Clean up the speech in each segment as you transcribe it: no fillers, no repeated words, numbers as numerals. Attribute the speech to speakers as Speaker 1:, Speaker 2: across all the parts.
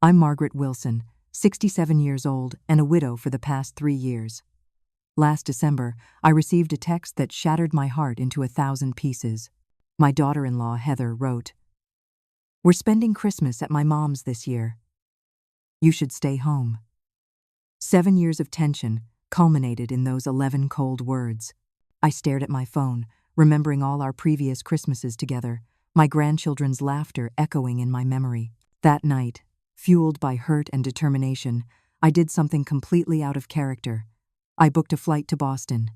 Speaker 1: I'm Margaret Wilson, 67 years old and a widow for the past 3 years. Last December, I received a text that shattered my heart into 1,000 pieces. My daughter-in-law, Heather, wrote, "We're spending Christmas at my mom's this year. You should stay home." 7 years of tension culminated in those 11 cold words. I stared at my phone, remembering all our previous Christmases together, my grandchildren's laughter echoing in my memory. That night, fueled by hurt and determination, I did something completely out of character. I booked a flight to Boston.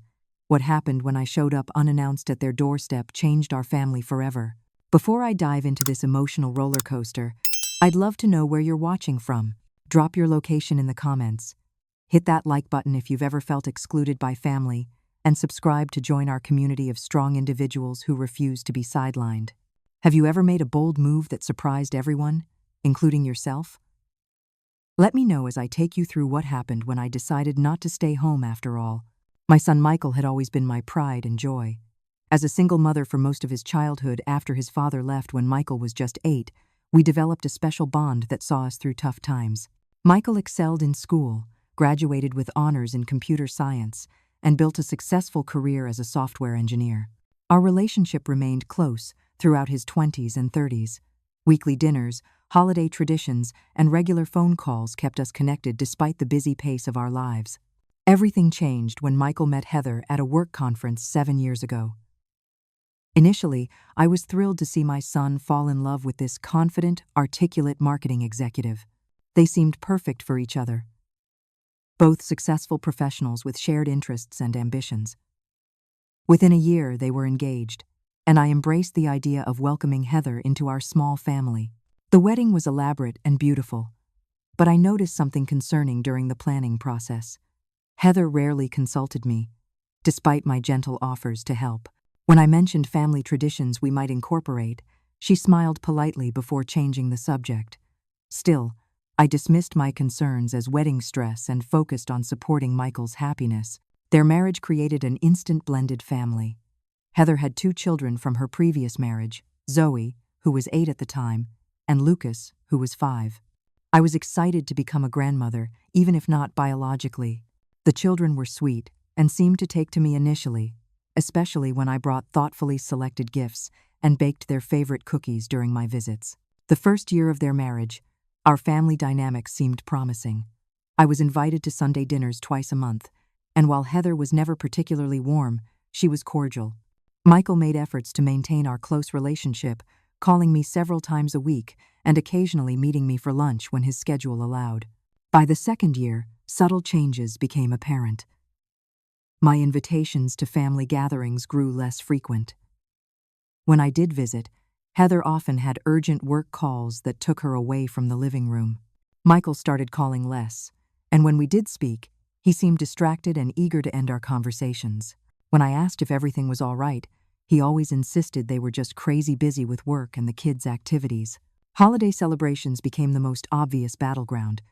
Speaker 1: What happened when I showed up unannounced at their doorstep changed our family forever. Before I dive into this emotional roller coaster, I'd love to know where you're watching from. Drop your location in the comments. Hit that like button if you've ever felt excluded by family, and subscribe to join our community of strong individuals who refuse to be sidelined. Have you ever made a bold move that surprised everyone, including yourself? Let me know as I take you through what happened when I decided not to stay home after all. My son Michael had always been my pride and joy. As a single mother for most of his childhood after his father left when Michael was just 8, we developed a special bond that saw us through tough times. Michael excelled in school, graduated with honors in computer science, and built a successful career as a software engineer. Our relationship remained close throughout his 20s and 30s. Weekly dinners, holiday traditions, and regular phone calls kept us connected despite the busy pace of our lives. Everything changed when Michael met Heather at a work conference 7 years ago. Initially, I was thrilled to see my son fall in love with this confident, articulate marketing executive. They seemed perfect for each other. Both successful professionals with shared interests and ambitions. Within a year, they were engaged, and I embraced the idea of welcoming Heather into our small family. The wedding was elaborate and beautiful, but I noticed something concerning during the planning process. Heather rarely consulted me, despite my gentle offers to help. When I mentioned family traditions we might incorporate, she smiled politely before changing the subject. Still, I dismissed my concerns as wedding stress and focused on supporting Michael's happiness. Their marriage created an instant blended family. Heather had 2 children from her previous marriage, Zoe, who was 8 at the time, and Lucas, who was 5. I was excited to become a grandmother, even if not biologically. The children were sweet and seemed to take to me initially, especially when I brought thoughtfully selected gifts and baked their favorite cookies during my visits. The first year of their marriage, our family dynamic seemed promising. I was invited to Sunday dinners twice a month, and while Heather was never particularly warm, she was cordial. Michael made efforts to maintain our close relationship, calling me several times a week and occasionally meeting me for lunch when his schedule allowed. By the second year, subtle changes became apparent. My invitations to family gatherings grew less frequent. When I did visit, Heather often had urgent work calls that took her away from the living room. Michael started calling less, and when we did speak, he seemed distracted and eager to end our conversations. When I asked if everything was all right, he always insisted they were just crazy busy with work and the kids' activities. Holiday celebrations became the most obvious battleground.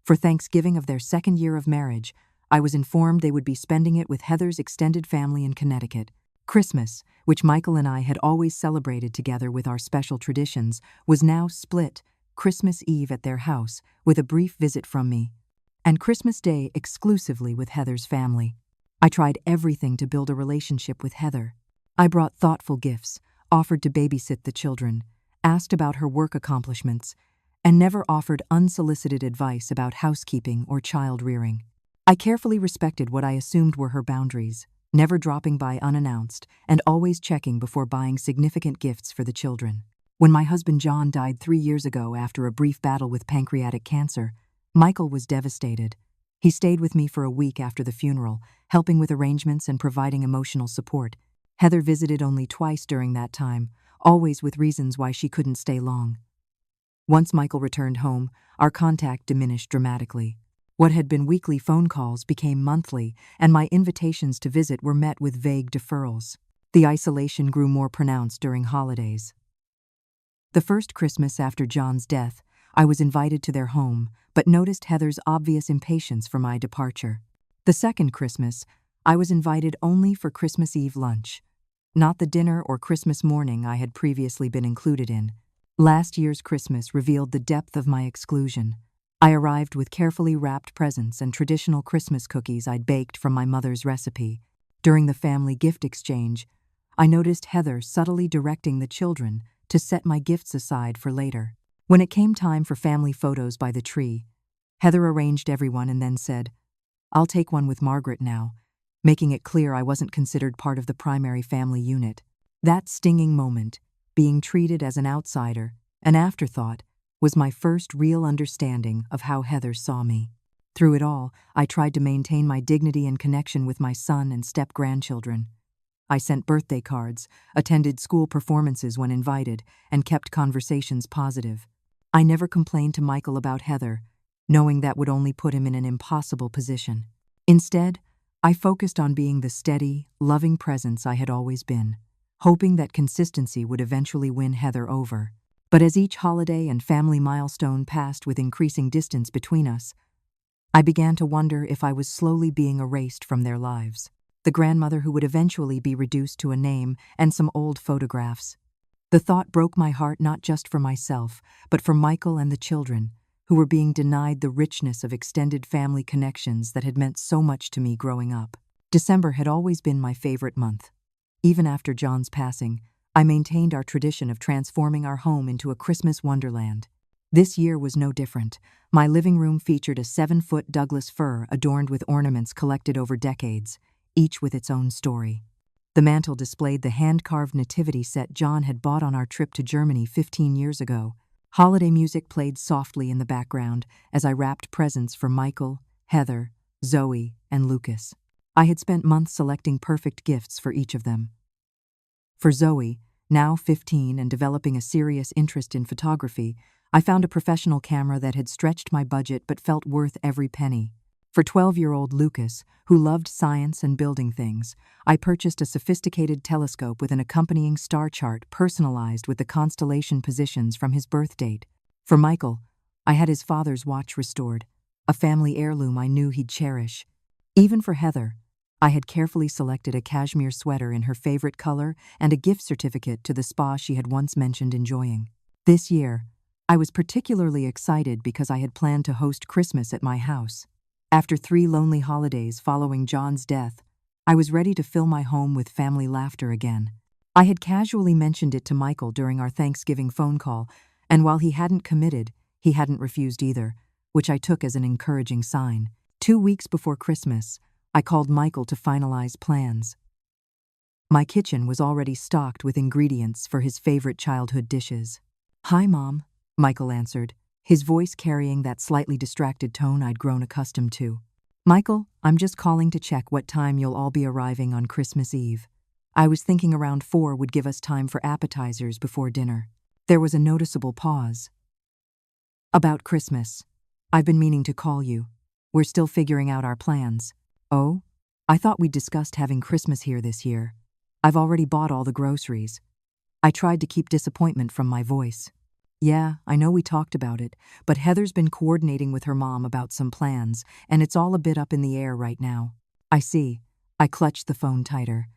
Speaker 1: For Thanksgiving of their second year of marriage, I was informed they would be spending it with Heather's extended family in Connecticut. Christmas, which Michael and I had always celebrated together with our special traditions, was now split, Christmas Eve at their house with a brief visit from me, and Christmas Day exclusively with Heather's family. I tried everything to build a relationship with Heather. I brought thoughtful gifts, offered to babysit the children, asked about her work accomplishments, and never offered unsolicited advice about housekeeping or child rearing. I carefully respected what I assumed were her boundaries, never dropping by unannounced and always checking before buying significant gifts for the children. When my husband John died 3 years ago after a brief battle with pancreatic cancer, Michael was devastated. He stayed with me for a week after the funeral, helping with arrangements and providing emotional support. Heather visited only twice during that time, always with reasons why she couldn't stay long. Once Michael returned home, our contact diminished dramatically. What had been weekly phone calls became monthly, and my invitations to visit were met with vague deferrals. The isolation grew more pronounced during holidays. The first Christmas after John's death, I was invited to their home, but noticed Heather's obvious impatience for my departure. The second Christmas, I was invited only for Christmas Eve lunch, not the dinner or Christmas morning I had previously been included in. Last year's Christmas revealed the depth of my exclusion. I arrived with carefully wrapped presents and traditional Christmas cookies I'd baked from my mother's recipe. During the family gift exchange, I noticed Heather subtly directing the children to set my gifts aside for later. When it came time for family photos by the tree, Heather arranged everyone and then said, "I'll take one with Margaret now," making it clear I wasn't considered part of the primary family unit. That stinging moment, being treated as an outsider, an afterthought, was my first real understanding of how Heather saw me. Through it all, I tried to maintain my dignity and connection with my son and step-grandchildren. I sent birthday cards, attended school performances when invited, and kept conversations positive. I never complained to Michael about Heather, knowing that would only put him in an impossible position. Instead, I focused on being the steady, loving presence I had always been, hoping that consistency would eventually win Heather over. But as each holiday and family milestone passed with increasing distance between us, I began to wonder if I was slowly being erased from their lives. The grandmother who would eventually be reduced to a name and some old photographs. The thought broke my heart not just for myself, but for Michael and the children, who were being denied the richness of extended family connections that had meant so much to me growing up. December had always been my favorite month. Even after John's passing, I maintained our tradition of transforming our home into a Christmas wonderland. This year was no different. My living room featured a 7-foot Douglas fir adorned with ornaments collected over decades, each with its own story. The mantel displayed the hand-carved nativity set John had bought on our trip to Germany 15 years ago. Holiday music played softly in the background as I wrapped presents for Michael, Heather, Zoe, and Lucas. I had spent months selecting perfect gifts for each of them. For Zoe, now 15 and developing a serious interest in photography, I found a professional camera that had stretched my budget but felt worth every penny. For 12-year-old Lucas, who loved science and building things, I purchased a sophisticated telescope with an accompanying star chart personalized with the constellation positions from his birth date. For Michael, I had his father's watch restored, a family heirloom I knew he'd cherish. Even for Heather, I had carefully selected a cashmere sweater in her favorite color and a gift certificate to the spa she had once mentioned enjoying. This year, I was particularly excited because I had planned to host Christmas at my house. After 3 lonely holidays following John's death, I was ready to fill my home with family laughter again. I had casually mentioned it to Michael during our Thanksgiving phone call, and while he hadn't committed, he hadn't refused either, which I took as an encouraging sign. 2 weeks before Christmas, I called Michael to finalize plans. My kitchen was already stocked with ingredients for his favorite childhood dishes. "Hi, Mom," Michael answered, his voice carrying that slightly distracted tone I'd grown accustomed to. "Michael, I'm just calling to check what time you'll all be arriving on Christmas Eve. I was thinking around 4 would give us time for appetizers before dinner." There was a noticeable pause. "About Christmas. I've been meaning to call you. We're still figuring out our plans." "Oh? I thought we'd discussed having Christmas here this year. I've already bought all the groceries." I tried to keep disappointment from my voice. "Yeah, I know we talked about it, but Heather's been coordinating with her mom about some plans, and it's all a bit up in the air right now." "I see." I clutched the phone tighter.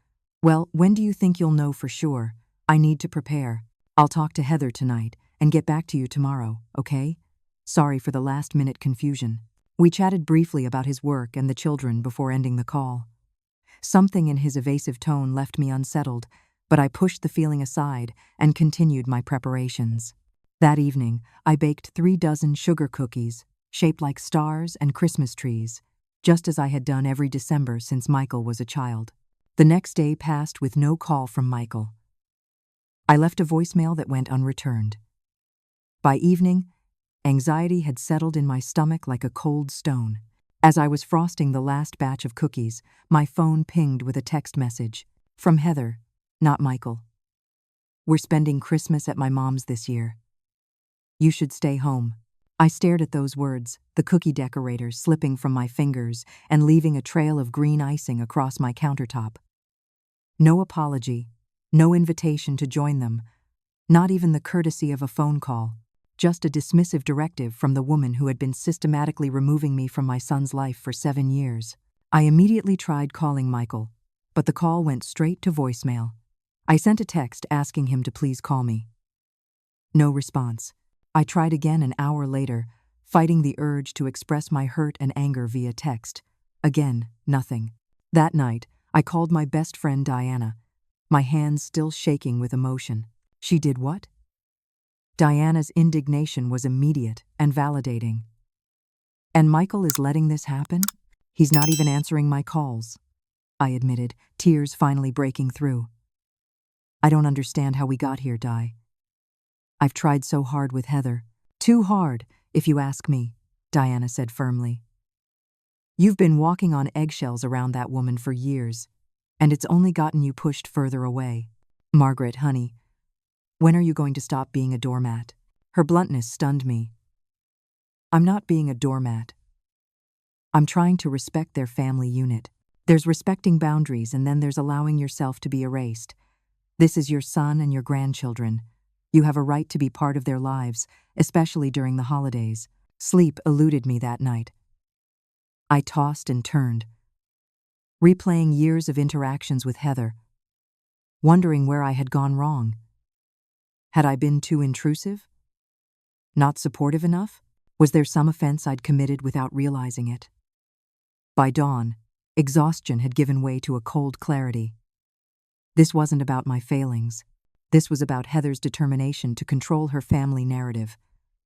Speaker 1: "Well, when do you think you'll know for sure? I need to prepare. I'll talk to Heather tonight and get back to you tomorrow, okay? Sorry for the last-minute confusion." We chatted briefly about his work and the children before ending the call. Something in his evasive tone left me unsettled, but I pushed the feeling aside and continued my preparations. That evening, I baked 3 dozen sugar cookies, shaped like stars and Christmas trees, just as I had done every December since Michael was a child. The next day passed with no call from Michael. I left a voicemail that went unreturned. By evening, anxiety had settled in my stomach like a cold stone. As I was frosting the last batch of cookies, my phone pinged with a text message. From Heather, not Michael. "We're spending Christmas at my mom's this year. You should stay home." I stared at those words, the cookie decorator slipping from my fingers and leaving a trail of green icing across my countertop. No apology, no invitation to join them, not even the courtesy of a phone call. Just a dismissive directive from the woman who had been systematically removing me from my son's life for 7 years. I immediately tried calling Michael, but the call went straight to voicemail. I sent a text asking him to please call me. No response. I tried again an hour later, fighting the urge to express my hurt and anger via text. Again, nothing. That night, I called my best friend Diana, my hands still shaking with emotion. She did what? Diana's indignation was immediate and validating. And Michael is letting this happen? He's not even answering my calls, I admitted, tears finally breaking through. I don't understand how we got here, Di. I've tried so hard with Heather. Too hard, if you ask me, Diana said firmly. You've been walking on eggshells around that woman for years, and it's only gotten you pushed further away. Margaret, honey, when are you going to stop being a doormat? Her bluntness stunned me. I'm not being a doormat. I'm trying to respect their family unit. There's respecting boundaries, and then there's allowing yourself to be erased. This is your son and your grandchildren. You have a right to be part of their lives, especially during the holidays. Sleep eluded me that night. I tossed and turned, replaying years of interactions with Heather, wondering where I had gone wrong. Had I been too intrusive? Not supportive enough? Was there some offense I'd committed without realizing it? By dawn, exhaustion had given way to a cold clarity. This wasn't about my failings. This was about Heather's determination to control her family narrative,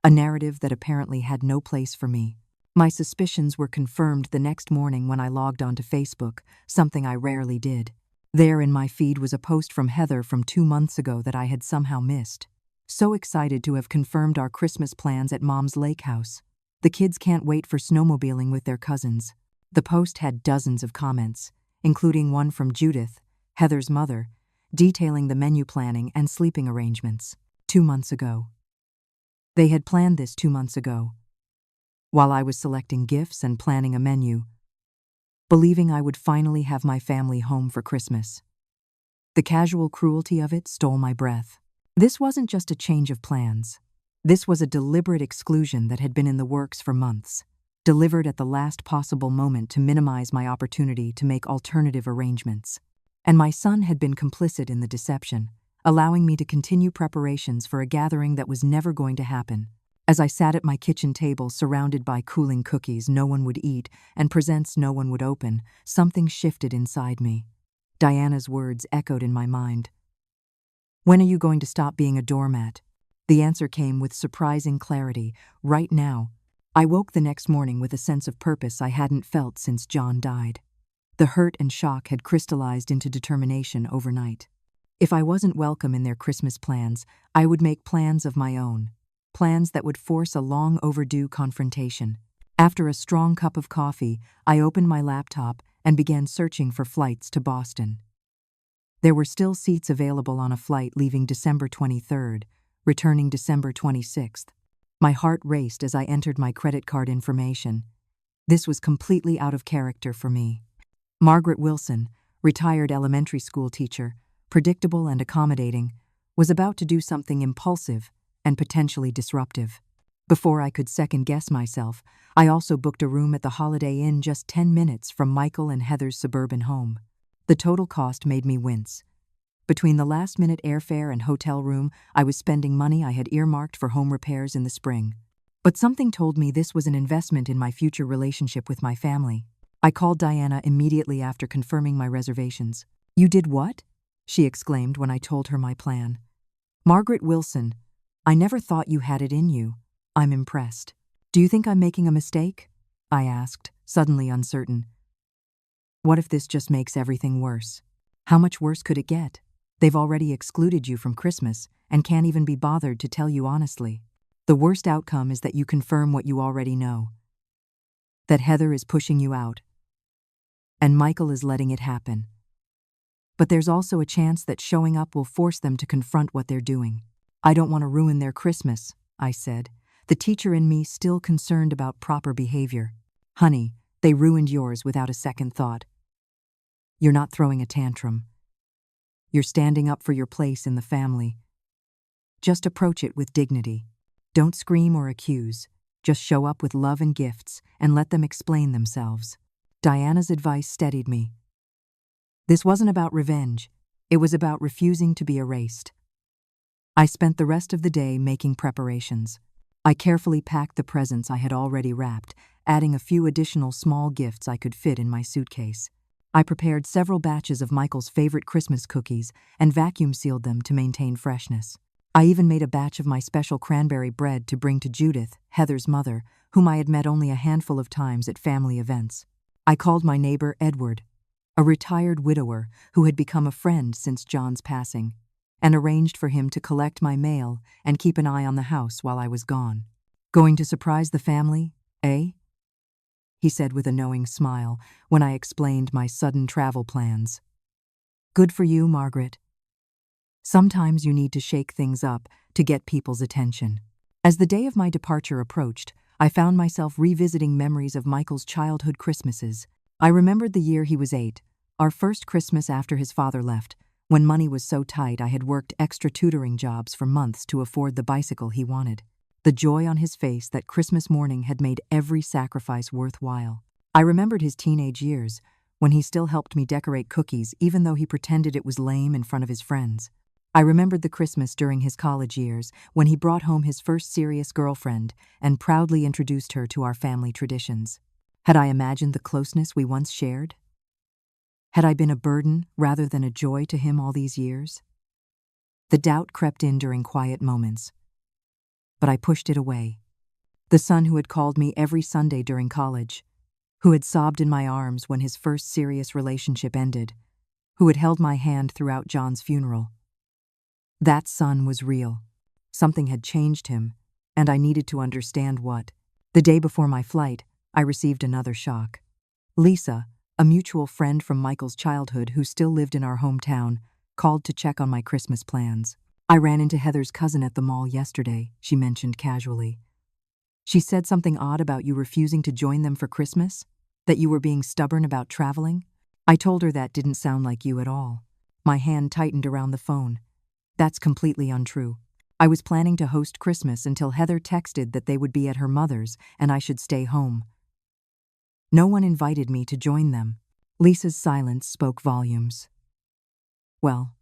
Speaker 1: a narrative that apparently had no place for me. My suspicions were confirmed the next morning when I logged onto Facebook, something I rarely did. There in my feed was a post from Heather from 2 months ago that I had somehow missed. So excited to have confirmed our Christmas plans at Mom's lake house. The kids can't wait for snowmobiling with their cousins. The post had dozens of comments, including one from Judith, Heather's mother, detailing the menu planning and sleeping arrangements. 2 months ago. They had planned this 2 months ago, while I was selecting gifts and planning a menu, believing I would finally have my family home for Christmas. The casual cruelty of it stole my breath. This wasn't just a change of plans. This was a deliberate exclusion that had been in the works for months, delivered at the last possible moment to minimize my opportunity to make alternative arrangements. And my son had been complicit in the deception, allowing me to continue preparations for a gathering that was never going to happen. As I sat at my kitchen table surrounded by cooling cookies no one would eat and presents no one would open, something shifted inside me. Diana's words echoed in my mind. When are you going to stop being a doormat? The answer came with surprising clarity, right now. I woke the next morning with a sense of purpose I hadn't felt since John died. The hurt and shock had crystallized into determination overnight. If I wasn't welcome in their Christmas plans, I would make plans of my own. Plans that would force a long overdue confrontation. After a strong cup of coffee, I opened my laptop and began searching for flights to Boston. There were still seats available on a flight leaving December 23rd, returning December 26th. My heart raced as I entered my credit card information. This was completely out of character for me. Margaret Wilson, retired elementary school teacher, predictable and accommodating, was about to do something impulsive and potentially disruptive. Before I could second-guess myself, I also booked a room at the Holiday Inn just 10 minutes from Michael and Heather's suburban home. The total cost made me wince. Between the last-minute airfare and hotel room, I was spending money I had earmarked for home repairs in the spring. But something told me this was an investment in my future relationship with my family. I called Diana immediately after confirming my reservations. "You did what?" she exclaimed when I told her my plan. "Margaret Wilson, I never thought you had it in you. I'm impressed. Do you think I'm making a mistake?" I asked, suddenly uncertain. What if this just makes everything worse? How much worse could it get? They've already excluded you from Christmas and can't even be bothered to tell you honestly. The worst outcome is that you confirm what you already know. That Heather is pushing you out. And Michael is letting it happen. But there's also a chance that showing up will force them to confront what they're doing. "I don't want to ruin their Christmas," I said, the teacher in me still concerned about proper behavior. "Honey, they ruined yours without a second thought. You're not throwing a tantrum. You're standing up for your place in the family. Just approach it with dignity. Don't scream or accuse. Just show up with love and gifts and let them explain themselves." Diana's advice steadied me. This wasn't about revenge. It was about refusing to be erased. I spent the rest of the day making preparations. I carefully packed the presents I had already wrapped, adding a few additional small gifts I could fit in my suitcase. I prepared several batches of Michael's favorite Christmas cookies and vacuum-sealed them to maintain freshness. I even made a batch of my special cranberry bread to bring to Judith, Heather's mother, whom I had met only a handful of times at family events. I called my neighbor Edward, a retired widower who had become a friend since John's passing, and arranged for him to collect my mail and keep an eye on the house while I was gone. "Going to surprise the family, eh?" he said with a knowing smile when I explained my sudden travel plans. "Good for you, Margaret. Sometimes you need to shake things up to get people's attention." As the day of my departure approached, I found myself revisiting memories of Michael's childhood Christmases. I remembered the year he was 8, our first Christmas after his father left. When money was so tight, I had worked extra tutoring jobs for months to afford the bicycle he wanted. The joy on his face that Christmas morning had made every sacrifice worthwhile. I remembered his teenage years, when he still helped me decorate cookies even though he pretended it was lame in front of his friends. I remembered the Christmas during his college years, when he brought home his first serious girlfriend and proudly introduced her to our family traditions. Had I imagined the closeness we once shared? Had I been a burden rather than a joy to him all these years? The doubt crept in during quiet moments, but I pushed it away. The son who had called me every Sunday during college, who had sobbed in my arms when his first serious relationship ended, who had held my hand throughout John's funeral. That son was real. Something had changed him, and I needed to understand what. The day before my flight, I received another shock. Lisa, a mutual friend from Michael's childhood who still lived in our hometown, called to check on my Christmas plans. "I ran into Heather's cousin at the mall yesterday," she mentioned casually. "She said something odd about you refusing to join them for Christmas, that you were being stubborn about traveling." I told her that didn't sound like you at all. My hand tightened around the phone. "That's completely untrue. I was planning to host Christmas until Heather texted that they would be at her mother's and I should stay home. No one invited me to join them." Lisa's silence spoke volumes. "Well,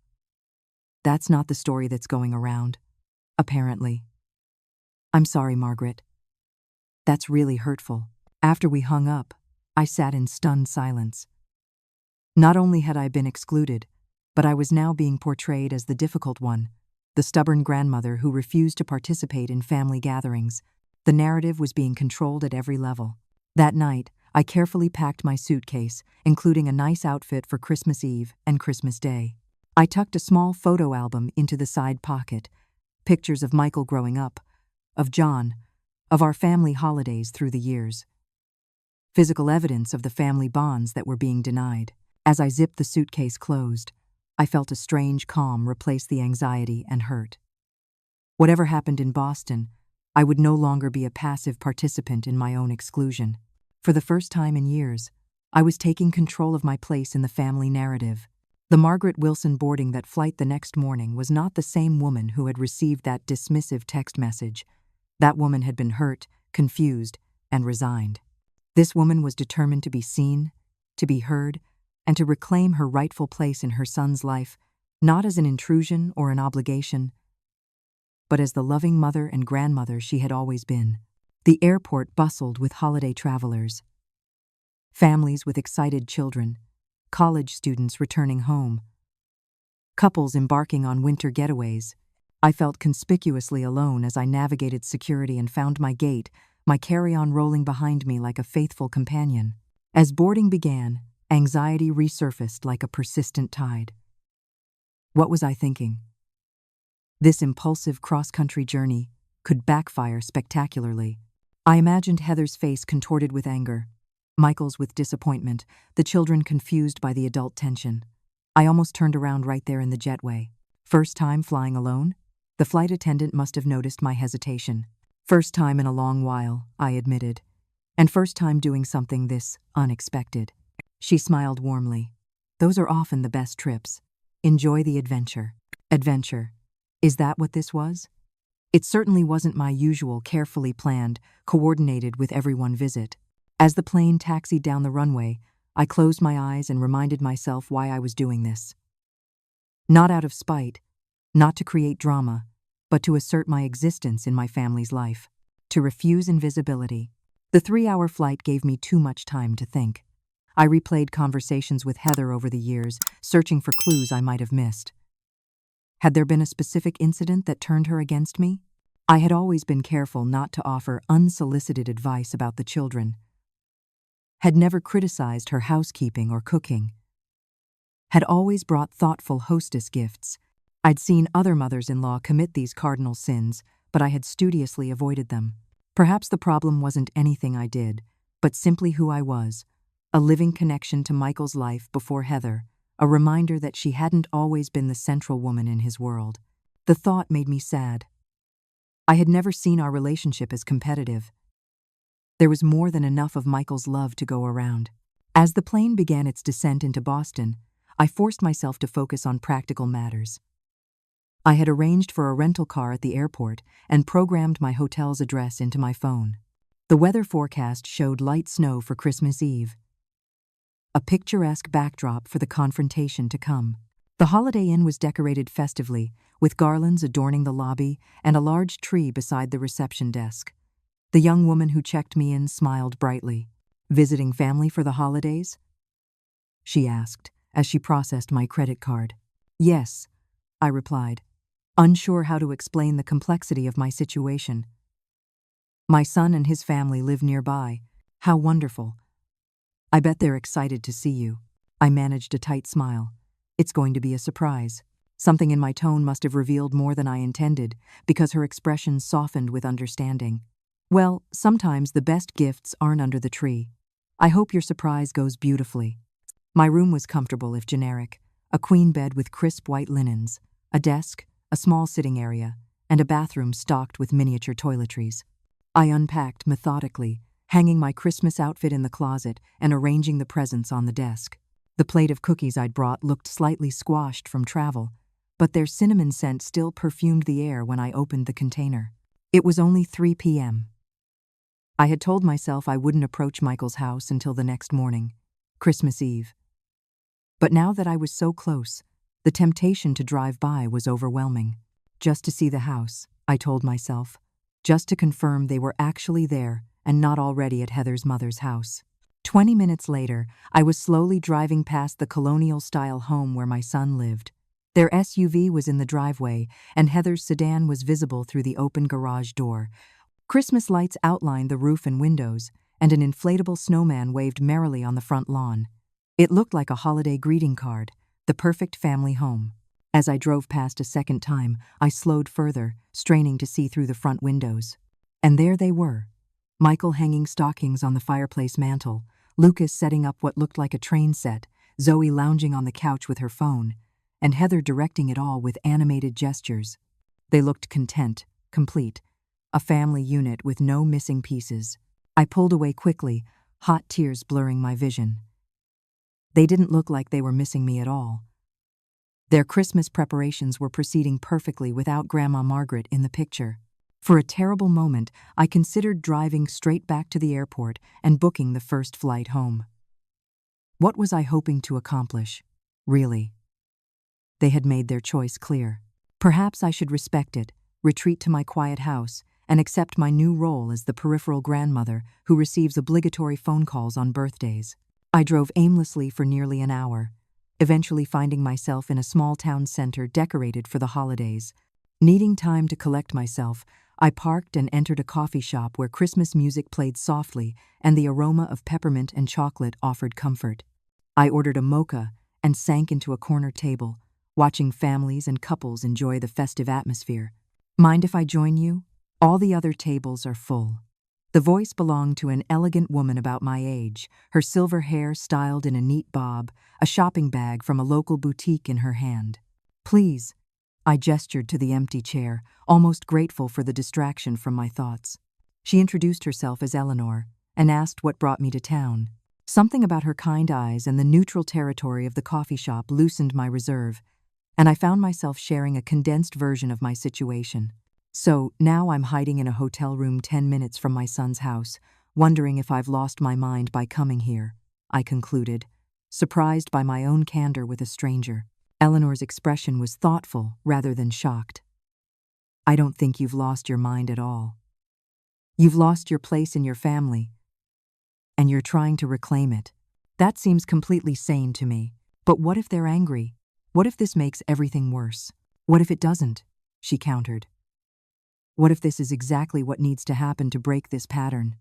Speaker 1: that's not the story that's going around, apparently." "I'm sorry, Margaret. That's really hurtful." After we hung up, I sat in stunned silence. Not only had I been excluded, but I was now being portrayed as the difficult one, the stubborn grandmother who refused to participate in family gatherings. The narrative was being controlled at every level. That night, I carefully packed my suitcase, including a nice outfit for Christmas Eve and Christmas Day. I tucked a small photo album into the side pocket, pictures of Michael growing up, of John, of our family holidays through the years. Physical evidence of the family bonds that were being denied. As I zipped the suitcase closed, I felt a strange calm replace the anxiety and hurt. Whatever happened in Boston, I would no longer be a passive participant in my own exclusion. For the first time in years, I was taking control of my place in the family narrative. The Margaret Wilson boarding that flight the next morning was not the same woman who had received that dismissive text message. That woman had been hurt, confused, and resigned. This woman was determined to be seen, to be heard, and to reclaim her rightful place in her son's life, not as an intrusion or an obligation, but as the loving mother and grandmother she had always been. The airport bustled with holiday travelers, families with excited children, college students returning home, couples embarking on winter getaways. I felt conspicuously alone as I navigated security and found my gate, my carry-on rolling behind me like a faithful companion. As boarding began, anxiety resurfaced like a persistent tide. What was I thinking? This impulsive cross-country journey could backfire spectacularly. I imagined Heather's face contorted with anger, Michael's with disappointment, the children confused by the adult tension. I almost turned around right there in the jetway. First time flying alone? The flight attendant must have noticed my hesitation. First time in a long while, I admitted. And first time doing something this unexpected. She smiled warmly. "Those are often the best trips. Enjoy the adventure." Adventure. Is that what this was? It certainly wasn't my usual carefully planned, coordinated with everyone visit. As the plane taxied down the runway, I closed my eyes and reminded myself why I was doing this. Not out of spite, not to create drama, but to assert my existence in my family's life, to refuse invisibility. The 3-hour flight gave me too much time to think. I replayed conversations with Heather over the years, searching for clues I might have missed. Had there been a specific incident that turned her against me? I had always been careful not to offer unsolicited advice about the children, had never criticized her housekeeping or cooking, had always brought thoughtful hostess gifts. I'd seen other mothers-in-law commit these cardinal sins, but I had studiously avoided them. Perhaps the problem wasn't anything I did, but simply who I was, a living connection to Michael's life before Heather, a reminder that she hadn't always been the central woman in his world. The thought made me sad. I had never seen our relationship as competitive. There was more than enough of Michael's love to go around. As the plane began its descent into Boston, I forced myself to focus on practical matters. I had arranged for a rental car at the airport and programmed my hotel's address into my phone. The weather forecast showed light snow for Christmas Eve, a picturesque backdrop for the confrontation to come. The Holiday Inn was decorated festively, with garlands adorning the lobby and a large tree beside the reception desk. The young woman who checked me in smiled brightly. "Visiting family for the holidays?" she asked, as she processed my credit card. "Yes," I replied, unsure how to explain the complexity of my situation. "My son and his family live nearby. How wonderful. I bet they're excited to see you." I managed a tight smile. "It's going to be a surprise." Something in my tone must have revealed more than I intended, because her expression softened with understanding. "Well, sometimes the best gifts aren't under the tree. I hope your surprise goes beautifully." My room was comfortable if generic, a queen bed with crisp white linens, a desk, a small sitting area, and a bathroom stocked with miniature toiletries. I unpacked methodically, hanging my Christmas outfit in the closet and arranging the presents on the desk. The plate of cookies I'd brought looked slightly squashed from travel, but their cinnamon scent still perfumed the air when I opened the container. It was only 3 p.m. I had told myself I wouldn't approach Michael's house until the next morning, Christmas Eve. But now that I was so close, the temptation to drive by was overwhelming. Just to see the house, I told myself. Just to confirm they were actually there and not already at Heather's mother's house. 20 minutes later, I was slowly driving past the colonial-style home where my son lived. Their SUV was in the driveway, and Heather's sedan was visible through the open garage door. Christmas lights outlined the roof and windows, and an inflatable snowman waved merrily on the front lawn. It looked like a holiday greeting card, the perfect family home. As I drove past a second time, I slowed further, straining to see through the front windows. And there they were. Michael hanging stockings on the fireplace mantel, Lucas setting up what looked like a train set, Zoe lounging on the couch with her phone, and Heather directing it all with animated gestures. They looked content, complete, a family unit with no missing pieces. I pulled away quickly, hot tears blurring my vision. They didn't look like they were missing me at all. Their Christmas preparations were proceeding perfectly without Grandma Margaret in the picture. For a terrible moment, I considered driving straight back to the airport and booking the first flight home. What was I hoping to accomplish, really? They had made their choice clear. Perhaps I should respect it, retreat to my quiet house, and accept my new role as the peripheral grandmother who receives obligatory phone calls on birthdays. I drove aimlessly for nearly an hour, eventually finding myself in a small town center decorated for the holidays. Needing time to collect myself, I parked and entered a coffee shop where Christmas music played softly and the aroma of peppermint and chocolate offered comfort. I ordered a mocha and sank into a corner table, watching families and couples enjoy the festive atmosphere. "Mind if I join you? All the other tables are full." The voice belonged to an elegant woman about my age, her silver hair styled in a neat bob, a shopping bag from a local boutique in her hand. "Please." I gestured to the empty chair, almost grateful for the distraction from my thoughts. She introduced herself as Eleanor and asked what brought me to town. Something about her kind eyes and the neutral territory of the coffee shop loosened my reserve, and I found myself sharing a condensed version of my situation. "So now I'm hiding in a hotel room 10 minutes from my son's house, wondering if I've lost my mind by coming here," I concluded, surprised by my own candor with a stranger. Eleanor's expression was thoughtful rather than shocked. I don't think you've lost your mind at all. You've lost your place in your family, and you're trying to reclaim it. That seems completely sane to me. But what if they're angry? What if this makes everything worse? What if it doesn't? She countered. What if this is exactly what needs to happen to break this pattern?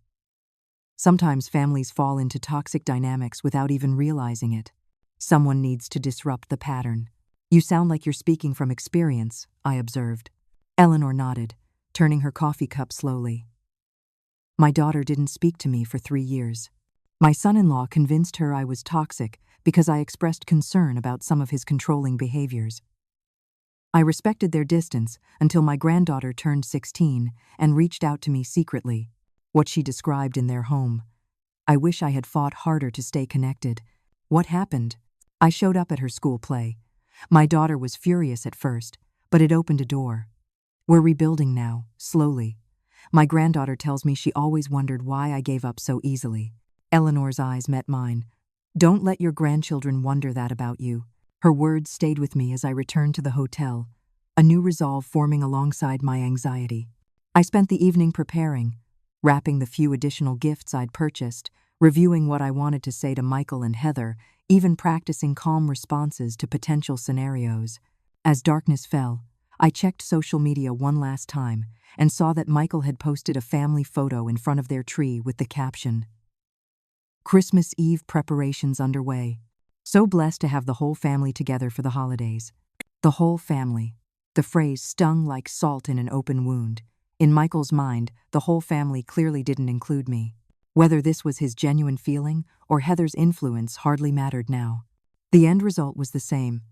Speaker 1: Sometimes families fall into toxic dynamics without even realizing it. Someone needs to disrupt the pattern. You sound like you're speaking from experience, I observed. Eleanor nodded, turning her coffee cup slowly. My daughter didn't speak to me for 3 years. My son-in-law convinced her I was toxic because I expressed concern about some of his controlling behaviors. I respected their distance until my granddaughter turned 16 and reached out to me secretly, what she described in their home. I wish I had fought harder to stay connected. What happened? I showed up at her school play. My daughter was furious at first, but it opened a door. We're rebuilding now, slowly. My granddaughter tells me she always wondered why I gave up so easily. Eleanor's eyes met mine. Don't let your grandchildren wonder that about you. Her words stayed with me as I returned to the hotel, a new resolve forming alongside my anxiety. I spent the evening preparing, wrapping the few additional gifts I'd purchased, reviewing what I wanted to say to Michael and Heather, even practicing calm responses to potential scenarios. As darkness fell, I checked social media one last time and saw that Michael had posted a family photo in front of their tree with the caption, "Christmas Eve preparations underway. So blessed to have the whole family together for the holidays." The whole family. The phrase stung like salt in an open wound. In Michael's mind, the whole family clearly didn't include me. Whether this was his genuine feeling or Heather's influence hardly mattered now. The end result was the same.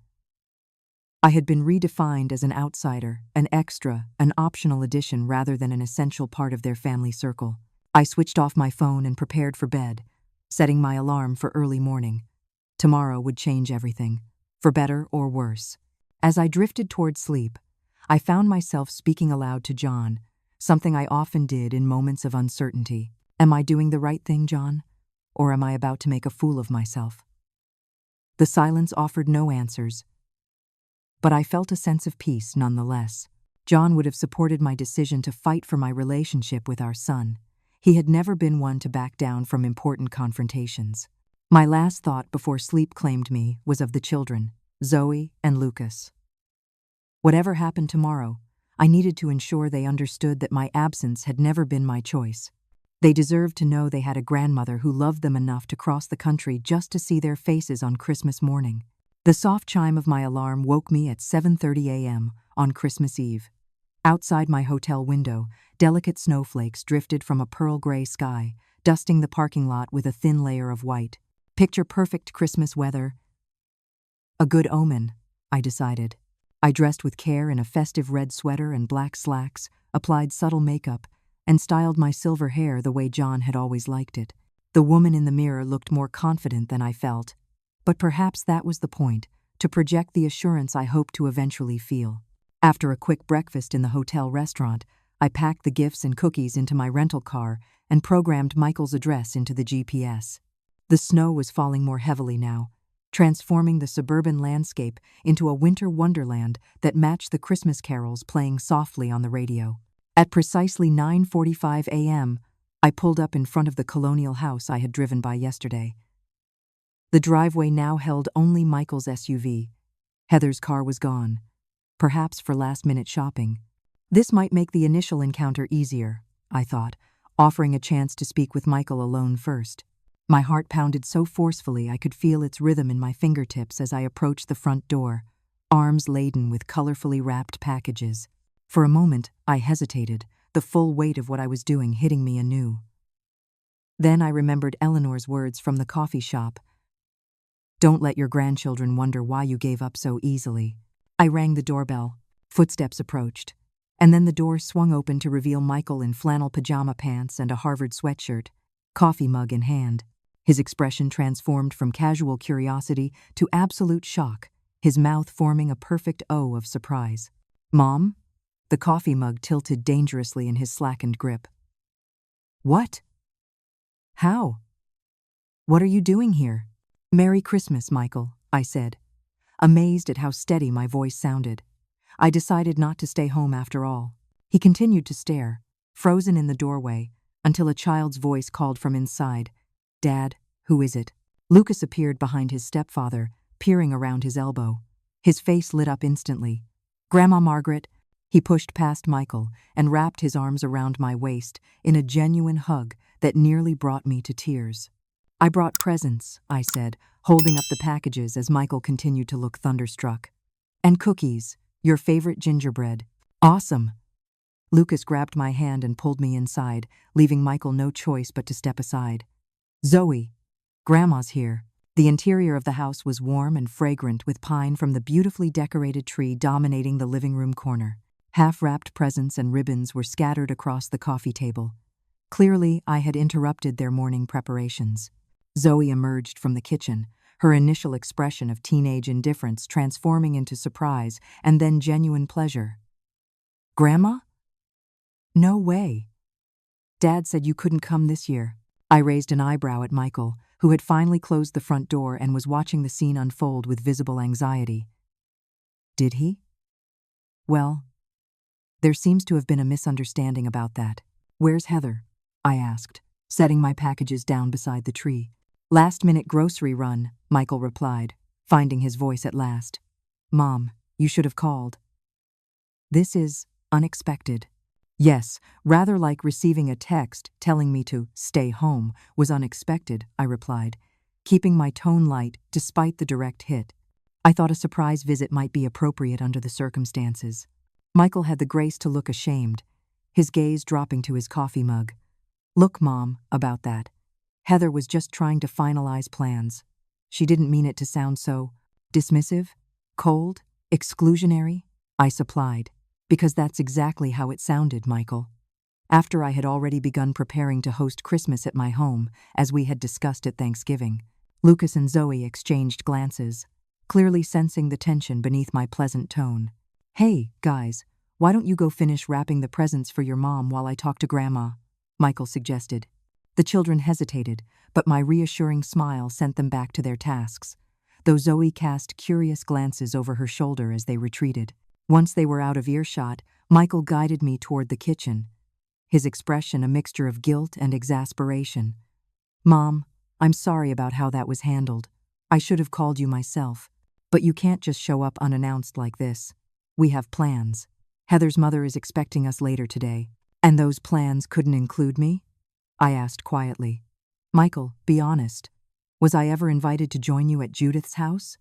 Speaker 1: I had been redefined as an outsider, an extra, an optional addition rather than an essential part of their family circle. I switched off my phone and prepared for bed, setting my alarm for early morning. Tomorrow would change everything, for better or worse. As I drifted toward sleep, I found myself speaking aloud to John, something I often did in moments of uncertainty. Am I doing the right thing, John? Or am I about to make a fool of myself? The silence offered no answers, but I felt a sense of peace nonetheless. John would have supported my decision to fight for my relationship with our son. He had never been one to back down from important confrontations. My last thought before sleep claimed me was of the children, Zoe and Lucas. Whatever happened tomorrow, I needed to ensure they understood that my absence had never been my choice. They deserved to know they had a grandmother who loved them enough to cross the country just to see their faces on Christmas morning. The soft chime of my alarm woke me at 7:30 a.m. on Christmas Eve. Outside my hotel window, delicate snowflakes drifted from a pearl gray sky, dusting the parking lot with a thin layer of white. Picture-perfect Christmas weather. A good omen, I decided. I dressed with care in a festive red sweater and black slacks, applied subtle makeup, and styled my silver hair the way John had always liked it. The woman in the mirror looked more confident than I felt. But perhaps that was the point, to project the assurance I hoped to eventually feel. After a quick breakfast in the hotel restaurant, I packed the gifts and cookies into my rental car and programmed Michael's address into the GPS. The snow was falling more heavily now, transforming the suburban landscape into a winter wonderland that matched the Christmas carols playing softly on the radio. At precisely 9:45 a.m., I pulled up in front of the colonial house I had driven by yesterday. The driveway now held only Michael's SUV. Heather's car was gone, perhaps for last-minute shopping. This might make the initial encounter easier, I thought, offering a chance to speak with Michael alone first. My heart pounded so forcefully I could feel its rhythm in my fingertips as I approached the front door, arms laden with colorfully wrapped packages. For a moment, I hesitated, the full weight of what I was doing hitting me anew. Then I remembered Eleanor's words from the coffee shop. Don't let your grandchildren wonder why you gave up so easily. I rang the doorbell. Footsteps approached. And then the door swung open to reveal Michael in flannel pajama pants and a Harvard sweatshirt, coffee mug in hand. His expression transformed from casual curiosity to absolute shock, his mouth forming a perfect O of surprise. "Mom?" The coffee mug tilted dangerously in his slackened grip. "What? How? What are you doing here?" "Merry Christmas, Michael," I said, amazed at how steady my voice sounded. I decided not to stay home after all. He continued to stare, frozen in the doorway, until a child's voice called from inside, "Dad, who is it?" Lucas appeared behind his stepfather, peering around his elbow. His face lit up instantly. "Grandma Margaret." He pushed past Michael and wrapped his arms around my waist in a genuine hug that nearly brought me to tears. "I brought presents," I said, holding up the packages as Michael continued to look thunderstruck. "And cookies, your favorite gingerbread." "Awesome." Lucas grabbed my hand and pulled me inside, leaving Michael no choice but to step aside. "Zoe, Grandma's here." The interior of the house was warm and fragrant with pine from the beautifully decorated tree dominating the living room corner. Half-wrapped presents and ribbons were scattered across the coffee table. Clearly, I had interrupted their morning preparations. Zoe emerged from the kitchen, her initial expression of teenage indifference transforming into surprise and then genuine pleasure. "Grandma? No way. Dad said you couldn't come this year." I raised an eyebrow at Michael, who had finally closed the front door and was watching the scene unfold with visible anxiety. "Did he?" "Well, there seems to have been a misunderstanding about that." "Where's Heather?" I asked, setting my packages down beside the tree. "Last-minute grocery run," Michael replied, finding his voice at last. "Mom, you should have called." "This is unexpected." "Yes, rather like receiving a text telling me to stay home was unexpected," I replied, keeping my tone light despite the direct hit. I thought a surprise visit might be appropriate under the circumstances. Michael had the grace to look ashamed, his gaze dropping to his coffee mug. "Look, Mom, about that. Heather was just trying to finalize plans. She didn't mean it to sound so dismissive, cold, exclusionary," I supplied, because that's exactly how it sounded, Michael. After I had already begun preparing to host Christmas at my home, as we had discussed at Thanksgiving, Lucas and Zoe exchanged glances, clearly sensing the tension beneath my pleasant tone. "Hey, guys, why don't you go finish wrapping the presents for your mom while I talk to Grandma?" Michael suggested. The children hesitated, but my reassuring smile sent them back to their tasks, though Zoe cast curious glances over her shoulder as they retreated. Once they were out of earshot, Michael guided me toward the kitchen, his expression a mixture of guilt and exasperation. "Mom, I'm sorry about how that was handled. I should have called you myself. But you can't just show up unannounced like this. We have plans. Heather's mother is expecting us later today." "And those plans couldn't include me?" I asked quietly. "Michael, be honest. Was I ever invited to join you at Judith's house?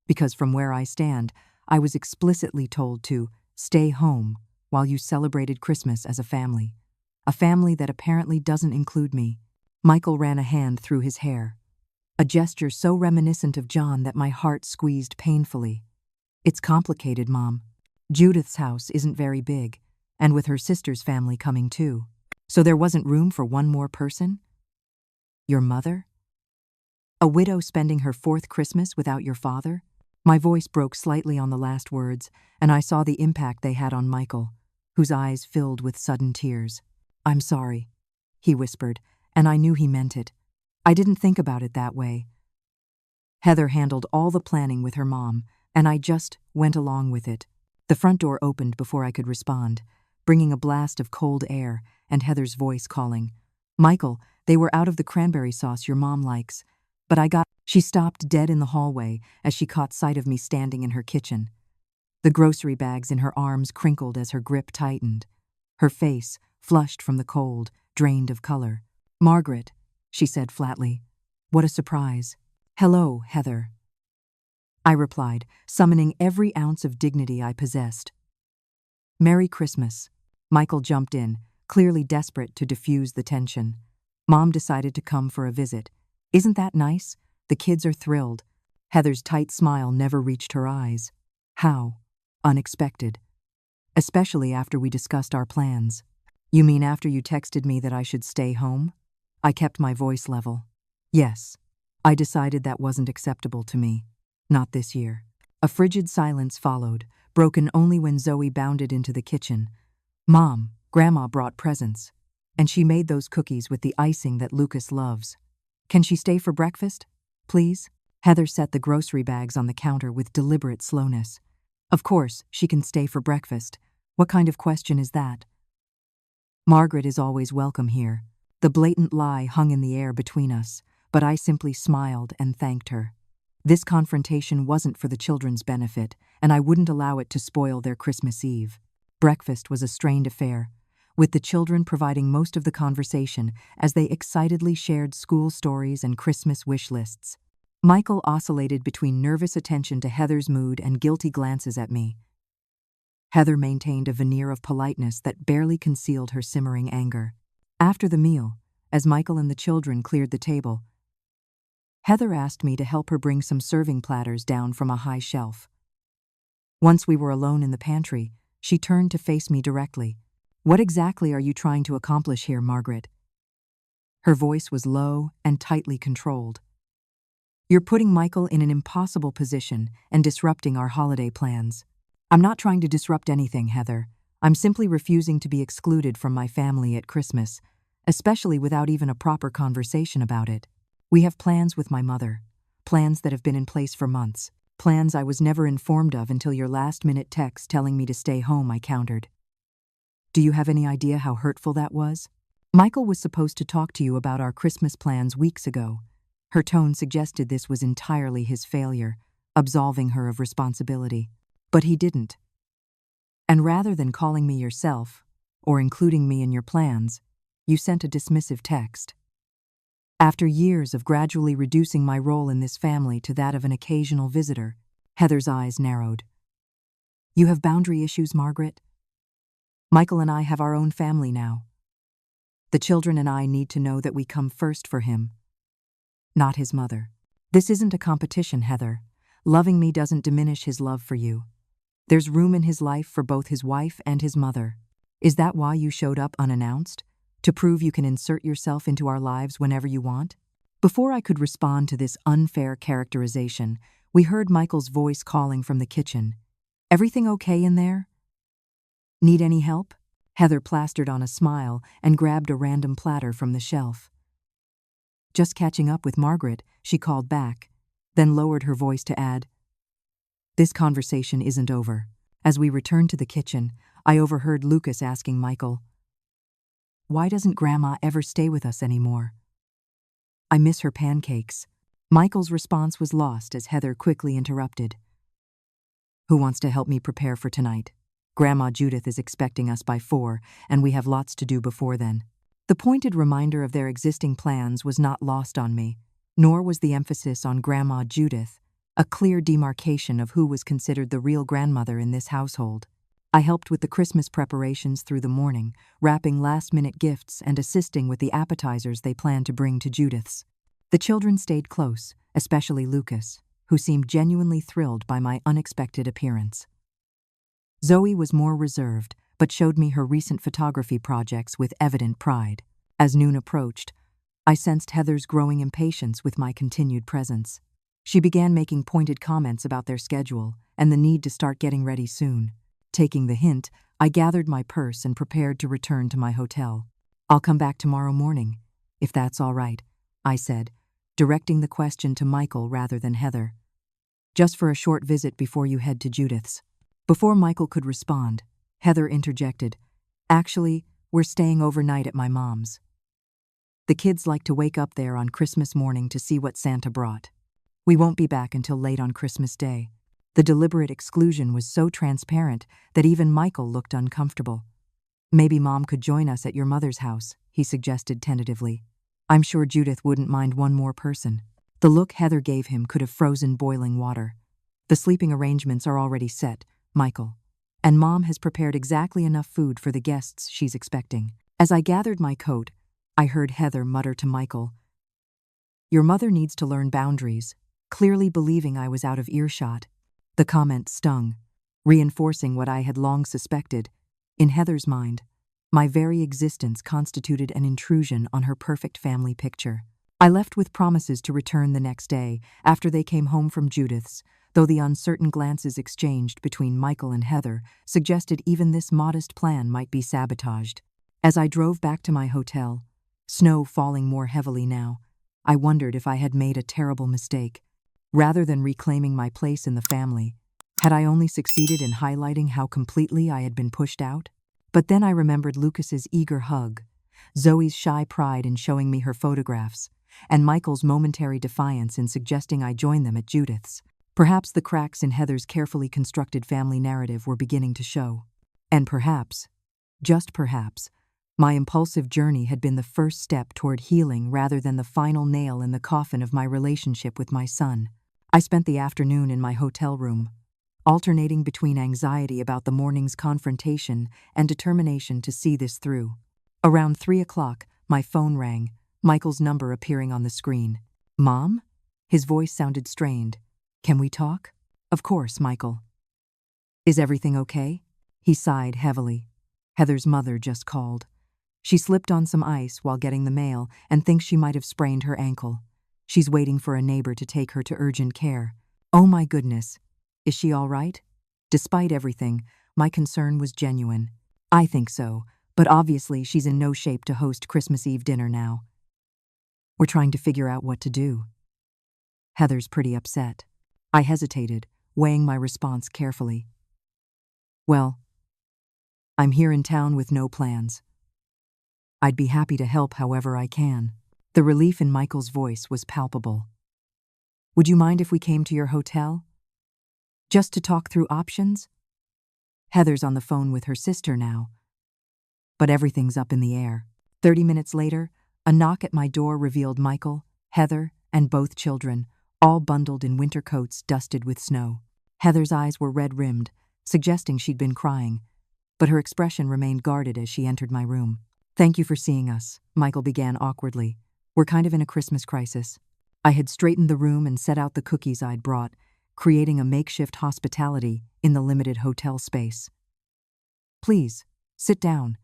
Speaker 1: Because from where I stand, I was explicitly told to stay home while you celebrated Christmas as a family. A family that apparently doesn't include me." Michael ran a hand through his hair, a gesture so reminiscent of John that my heart squeezed painfully. "It's complicated, Mom. Judith's house isn't very big, and with her sister's family coming too. So there wasn't room for one more person? Your mother? A widow spending her fourth Christmas without your father?" My voice broke slightly on the last words, and I saw the impact they had on Michael, whose eyes filled with sudden tears. "I'm sorry," he whispered, and I knew he meant it. "I didn't think about it that way. Heather handled all the planning with her mom, and I just went along with it." The front door opened before I could respond, bringing a blast of cold air and Heather's voice calling, "Michael, they were out of the cranberry sauce your mom likes, but I got—" She stopped dead in the hallway as she caught sight of me standing in her kitchen. The grocery bags in her arms crinkled as her grip tightened. Her face, flushed from the cold, drained of color. "Margaret," she said flatly. "What a surprise." "Hello, Heather," I replied, summoning every ounce of dignity I possessed. "Merry Christmas." Michael jumped in, clearly desperate to diffuse the tension. "Mom decided to come for a visit. Isn't that nice? The kids are thrilled." Heather's tight smile never reached her eyes. "How unexpected. Especially after we discussed our plans." "You mean after you texted me that I should stay home?" I kept my voice level. "Yes. I decided that wasn't acceptable to me. Not this year." A frigid silence followed, broken only when Zoe bounded into the kitchen. "Mom, Grandma brought presents. And she made those cookies with the icing that Lucas loves. Can she stay for breakfast, please?" Heather set the grocery bags on the counter with deliberate slowness. "Of course, she can stay for breakfast. What kind of question is that?" Margaret is always welcome here. The blatant lie hung in the air between us, but I simply smiled and thanked her. This confrontation wasn't for the children's benefit, and I wouldn't allow it to spoil their Christmas Eve. Breakfast was a strained affair, with the children providing most of the conversation as they excitedly shared school stories and Christmas wish lists. Michael oscillated between nervous attention to Heather's mood and guilty glances at me. Heather maintained a veneer of politeness that barely concealed her simmering anger. After the meal, as Michael and the children cleared the table, Heather asked me to help her bring some serving platters down from a high shelf. Once we were alone in the pantry, she turned to face me directly. "What exactly are you trying to accomplish here, Margaret?" Her voice was low and tightly controlled. "You're putting Michael in an impossible position and disrupting our holiday plans." "I'm not trying to disrupt anything, Heather. I'm simply refusing to be excluded from my family at Christmas, especially without even a proper conversation about it. We have plans with my mother, plans that have been in place for months, plans I was never informed of until your last-minute text telling me to stay home," I countered. "Do you have any idea how hurtful that was? Michael was supposed to talk to you about our Christmas plans weeks ago." Her tone suggested this was entirely his failure, absolving her of responsibility. "But he didn't. And rather than calling me yourself, or including me in your plans, you sent a dismissive text. After years of gradually reducing my role in this family to that of an occasional visitor," Heather's eyes narrowed. "You have boundary issues, Margaret? Michael and I have our own family now. The children and I need to know that we come first for him, not his mother. This isn't a competition, Heather. Loving me doesn't diminish his love for you. There's room in his life for both his wife and his mother. Is that why you showed up unannounced? To prove you can insert yourself into our lives whenever you want?" Before I could respond to this unfair characterization, we heard Michael's voice calling from the kitchen. "Everything okay in there? Need any help?" Heather plastered on a smile and grabbed a random platter from the shelf. "Just catching up with Margaret," she called back, then lowered her voice to add, "This conversation isn't over." As we returned to the kitchen, I overheard Lucas asking Michael, "Why doesn't Grandma ever stay with us anymore? I miss her pancakes." Michael's response was lost as Heather quickly interrupted. "Who wants to help me prepare for tonight? Grandma Judith is expecting us by 4, and we have lots to do before then." The pointed reminder of their existing plans was not lost on me, nor was the emphasis on Grandma Judith, a clear demarcation of who was considered the real grandmother in this household. I helped with the Christmas preparations through the morning, wrapping last-minute gifts and assisting with the appetizers they planned to bring to Judith's. The children stayed close, especially Lucas, who seemed genuinely thrilled by my unexpected appearance. Zoe was more reserved, but showed me her recent photography projects with evident pride. As noon approached, I sensed Heather's growing impatience with my continued presence. She began making pointed comments about their schedule and the need to start getting ready soon. Taking the hint, I gathered my purse and prepared to return to my hotel. "I'll come back tomorrow morning, if that's all right," I said, directing the question to Michael rather than Heather. "Just for a short visit before you head to Judith's." Before Michael could respond, Heather interjected, "Actually, we're staying overnight at my mom's. The kids like to wake up there on Christmas morning to see what Santa brought. We won't be back until late on Christmas Day." The deliberate exclusion was so transparent that even Michael looked uncomfortable. "Maybe Mom could join us at your mother's house," he suggested tentatively. "I'm sure Judith wouldn't mind one more person." The look Heather gave him could have frozen boiling water. "The sleeping arrangements are already set, Michael, and Mom has prepared exactly enough food for the guests she's expecting." As I gathered my coat, I heard Heather mutter to Michael, "Your mother needs to learn boundaries," clearly believing I was out of earshot. The comment stung, reinforcing what I had long suspected. In Heather's mind, my very existence constituted an intrusion on her perfect family picture. I left with promises to return the next day after they came home from Judith's, though the uncertain glances exchanged between Michael and Heather suggested even this modest plan might be sabotaged. As I drove back to my hotel, snow falling more heavily now, I wondered if I had made a terrible mistake. Rather than reclaiming my place in the family, had I only succeeded in highlighting how completely I had been pushed out? But then I remembered Lucas's eager hug, Zoe's shy pride in showing me her photographs, and Michael's momentary defiance in suggesting I join them at Judith's. Perhaps the cracks in Heather's carefully constructed family narrative were beginning to show. And perhaps, just perhaps, my impulsive journey had been the first step toward healing rather than the final nail in the coffin of my relationship with my son. I spent the afternoon in my hotel room, alternating between anxiety about the morning's confrontation and determination to see this through. Around 3 o'clock, my phone rang, Michael's number appearing on the screen. "Mom?" His voice sounded strained. "Can we talk?" "Of course, Michael." "Is everything okay?" He sighed heavily. "Heather's mother just called. She slipped on some ice while getting the mail and thinks she might have sprained her ankle. She's waiting for a neighbor to take her to urgent care." "Oh my goodness. Is she all right?" Despite everything, my concern was genuine. "I think so, but obviously she's in no shape to host Christmas Eve dinner now. We're trying to figure out what to do. Heather's pretty upset." I hesitated, weighing my response carefully. "Well, I'm here in town with no plans. I'd be happy to help however I can." The relief in Michael's voice was palpable. "Would you mind if we came to your hotel? Just to talk through options? Heather's on the phone with her sister now, but everything's up in the air." 30 minutes later, a knock at my door revealed Michael, Heather, and both children, all bundled in winter coats dusted with snow. Heather's eyes were red-rimmed, suggesting she'd been crying, but her expression remained guarded as she entered my room. "Thank you for seeing us," Michael began awkwardly. "We're kind of in a Christmas crisis." I had straightened the room and set out the cookies I'd brought, creating a makeshift hospitality in the limited hotel space. "Please, sit down.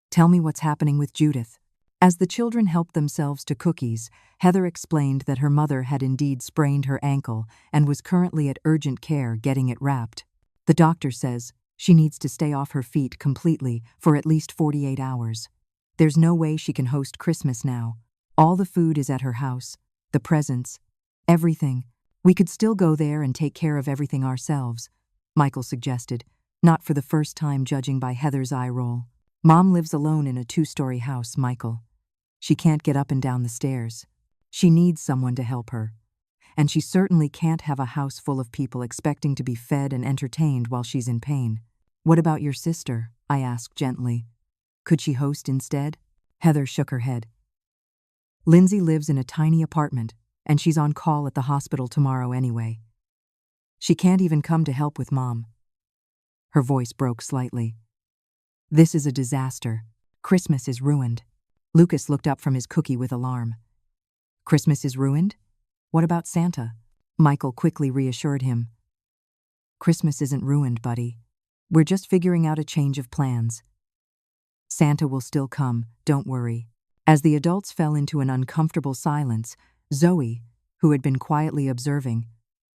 Speaker 1: Tell me what's happening with Judith." As the children helped themselves to cookies, Heather explained that her mother had indeed sprained her ankle and was currently at urgent care getting it wrapped. "The doctor says she needs to stay off her feet completely for at least 48 hours. There's no way she can host Christmas now. All the food is at her house, the presents, everything. We could still go there and take care of everything ourselves," Michael suggested, not for the first time judging by Heather's eye roll. "Mom lives alone in a 2-story house, Michael. She can't get up and down the stairs. She needs someone to help her. And she certainly can't have a house full of people expecting to be fed and entertained while she's in pain." "What about your sister?" I asked gently. "Could she host instead?" Heather shook her head. "Lindsay lives in a tiny apartment, and she's on call at the hospital tomorrow anyway. She can't even come to help with Mom." Her voice broke slightly. "This is a disaster. Christmas is ruined." Lucas looked up from his cookie with alarm. "Christmas is ruined? What about Santa?" Michael quickly reassured him. "Christmas isn't ruined, buddy. We're just figuring out a change of plans. Santa will still come, don't worry." As the adults fell into an uncomfortable silence, Zoe, who had been quietly observing,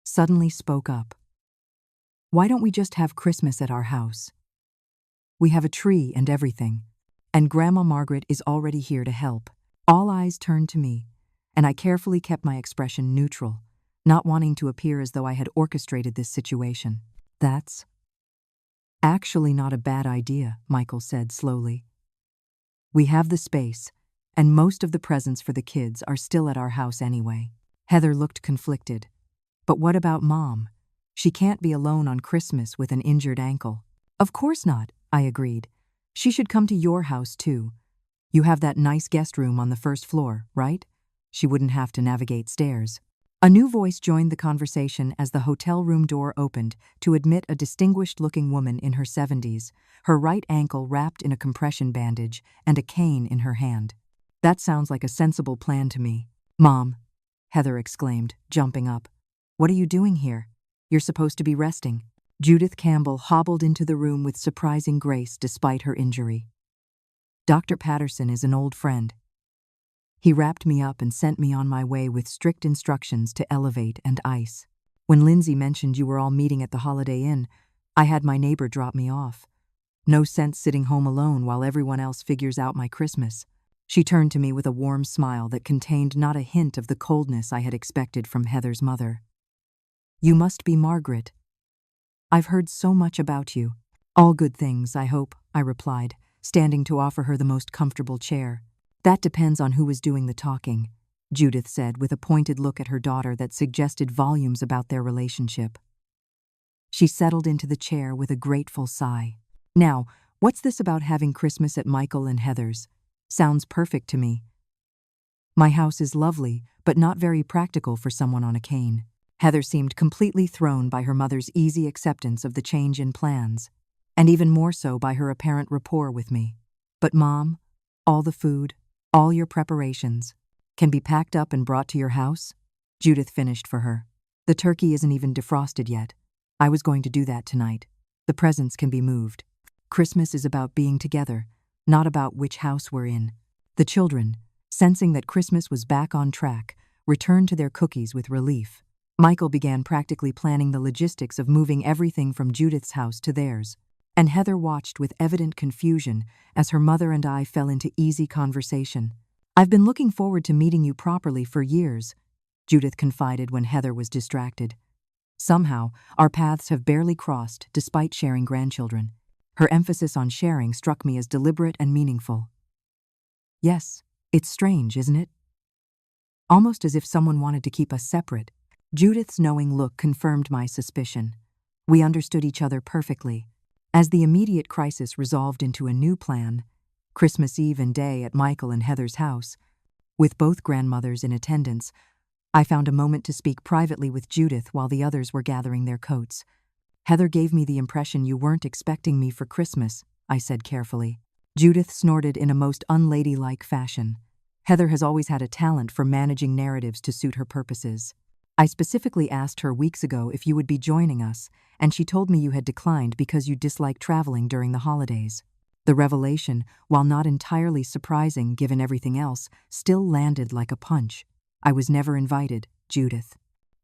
Speaker 1: suddenly spoke up. "Why don't we just have Christmas at our house? We have a tree and everything, and Grandma Margaret is already here to help." All eyes turned to me, and I carefully kept my expression neutral, not wanting to appear as though I had orchestrated this situation. "That's actually not a bad idea," Michael said slowly. "We have the space, and most of the presents for the kids are still at our house anyway." Heather looked conflicted. "But what about Mom? She can't be alone on Christmas with an injured ankle." "Of course not," I agreed. "She should come to your house too. You have that nice guest room on the first floor, right? She wouldn't have to navigate stairs." A new voice joined the conversation as the hotel room door opened to admit a distinguished-looking woman in her 70s, her right ankle wrapped in a compression bandage and a cane in her hand. "That sounds like a sensible plan to me." "Mom," Heather exclaimed, jumping up. "What are you doing here? You're supposed to be resting." Judith Campbell hobbled into the room with surprising grace despite her injury. "Dr. Patterson is an old friend. He wrapped me up and sent me on my way with strict instructions to elevate and ice. When Lindsay mentioned you were all meeting at the Holiday Inn, I had my neighbor drop me off. No sense sitting home alone while everyone else figures out my Christmas." She turned to me with a warm smile that contained not a hint of the coldness I had expected from Heather's mother. "You must be Margaret. I've heard so much about you." "All good things, I hope," I replied, standing to offer her the most comfortable chair. That depends on who is doing the talking, Judith said with a pointed look at her daughter that suggested volumes about their relationship. She settled into the chair with a grateful sigh. Now, what's this about having Christmas at Michael and Heather's? Sounds perfect to me. My house is lovely, but not very practical for someone on a cane. Heather seemed completely thrown by her mother's easy acceptance of the change in plans, and even more so by her apparent rapport with me. But Mom, all the food, all your preparations, can be packed up and brought to your house? Judith finished for her. The turkey isn't even defrosted yet. I was going to do that tonight. The presents can be moved. Christmas is about being together, not about which house we're in. The children, sensing that Christmas was back on track, returned to their cookies with relief. Michael began practically planning the logistics of moving everything from Judith's house to theirs, and Heather watched with evident confusion as her mother and I fell into easy conversation. I've been looking forward to meeting you properly for years, Judith confided when Heather was distracted. Somehow, our paths have barely crossed despite sharing grandchildren. Her emphasis on sharing struck me as deliberate and meaningful. Yes, it's strange, isn't it? Almost as if someone wanted to keep us separate. Judith's knowing look confirmed my suspicion. We understood each other perfectly. As the immediate crisis resolved into a new plan, Christmas Eve and day at Michael and Heather's house, with both grandmothers in attendance, I found a moment to speak privately with Judith while the others were gathering their coats. Heather gave me the impression you weren't expecting me for Christmas, I said carefully. Judith snorted in a most unladylike fashion. Heather has always had a talent for managing narratives to suit her purposes. I specifically asked her weeks ago if you would be joining us, and she told me you had declined because you dislike traveling during the holidays. The revelation, while not entirely surprising given everything else, still landed like a punch. I was never invited, Judith.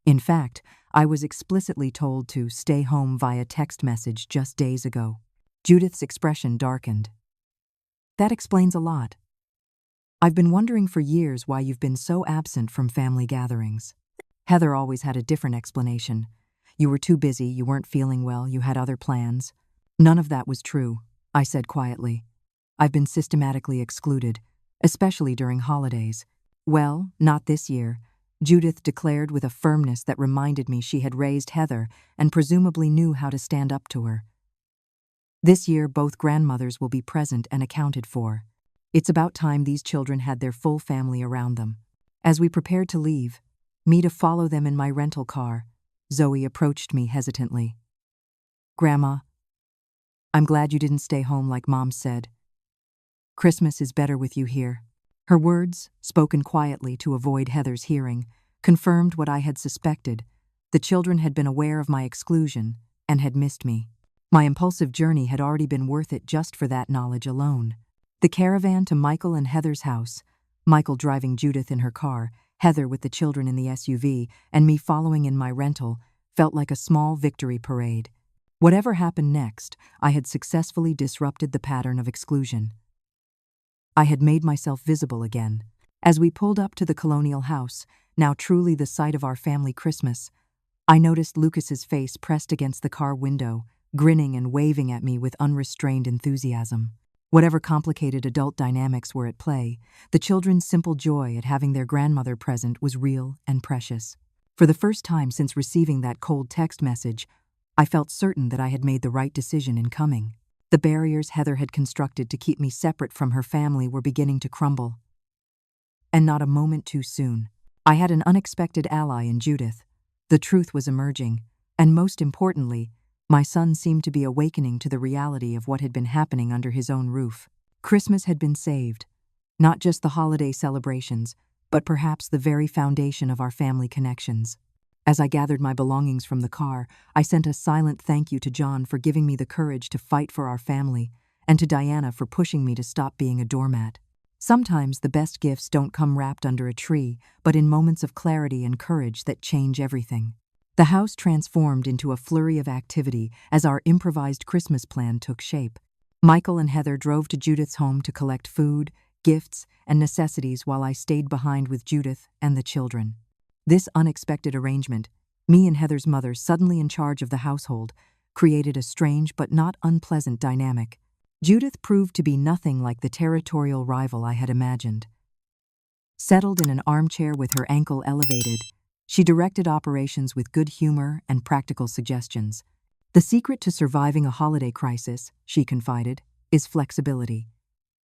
Speaker 1: In fact, I was explicitly told to stay home via text message just days ago. Judith's expression darkened. That explains a lot. I've been wondering for years why you've been so absent from family gatherings. Heather always had a different explanation. You were too busy, you weren't feeling well, you had other plans. None of that was true, I said quietly. I've been systematically excluded, especially during holidays. Well, not this year, Judith declared with a firmness that reminded me she had raised Heather and presumably knew how to stand up to her. This year, both grandmothers will be present and accounted for. It's about time these children had their full family around them. As we prepared to leave, me to follow them in my rental car, Zoe approached me hesitantly. Grandma, I'm glad you didn't stay home like Mom said. Christmas is better with you here. Her words, spoken quietly to avoid Heather's hearing, confirmed what I had suspected. The children had been aware of my exclusion and had missed me. My impulsive journey had already been worth it just for that knowledge alone. The caravan to Michael and Heather's house, Michael driving Judith in her car, Heather with the children in the SUV, and me following in my rental, felt like a small victory parade. Whatever happened next, I had successfully disrupted the pattern of exclusion. I had made myself visible again. As we pulled up to the colonial house, now truly the site of our family Christmas, I noticed Lucas's face pressed against the car window, grinning and waving at me with unrestrained enthusiasm. Whatever complicated adult dynamics were at play, the children's simple joy at having their grandmother present was real and precious. For the first time since receiving that cold text message, I felt certain that I had made the right decision in coming. The barriers Heather had constructed to keep me separate from her family were beginning to crumble. And not a moment too soon. I had an unexpected ally in Judith. The truth was emerging, and most importantly, my son seemed to be awakening to the reality of what had been happening under his own roof. Christmas had been saved. Not just the holiday celebrations, but perhaps the very foundation of our family connections. As I gathered my belongings from the car, I sent a silent thank you to John for giving me the courage to fight for our family, and to Diana for pushing me to stop being a doormat. Sometimes the best gifts don't come wrapped under a tree, but in moments of clarity and courage that change everything. The house transformed into a flurry of activity as our improvised Christmas plan took shape. Michael and Heather drove to Judith's home to collect food, gifts, and necessities while I stayed behind with Judith and the children. This unexpected arrangement, me and Heather's mother suddenly in charge of the household, created a strange but not unpleasant dynamic. Judith proved to be nothing like the territorial rival I had imagined. Settled in an armchair with her ankle elevated, she directed operations with good humor and practical suggestions. The secret to surviving a holiday crisis, she confided, is flexibility.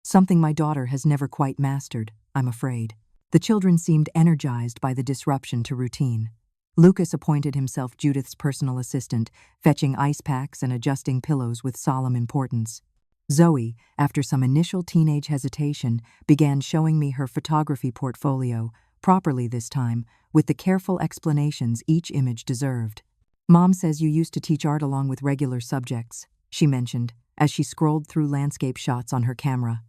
Speaker 1: Something my daughter has never quite mastered, I'm afraid. The children seemed energized by the disruption to routine. Lucas appointed himself Judith's personal assistant, fetching ice packs and adjusting pillows with solemn importance. Zoe, after some initial teenage hesitation, began showing me her photography portfolio, properly this time, with the careful explanations each image deserved. Mom says you used to teach art along with regular subjects, she mentioned, as she scrolled through landscape shots on her camera.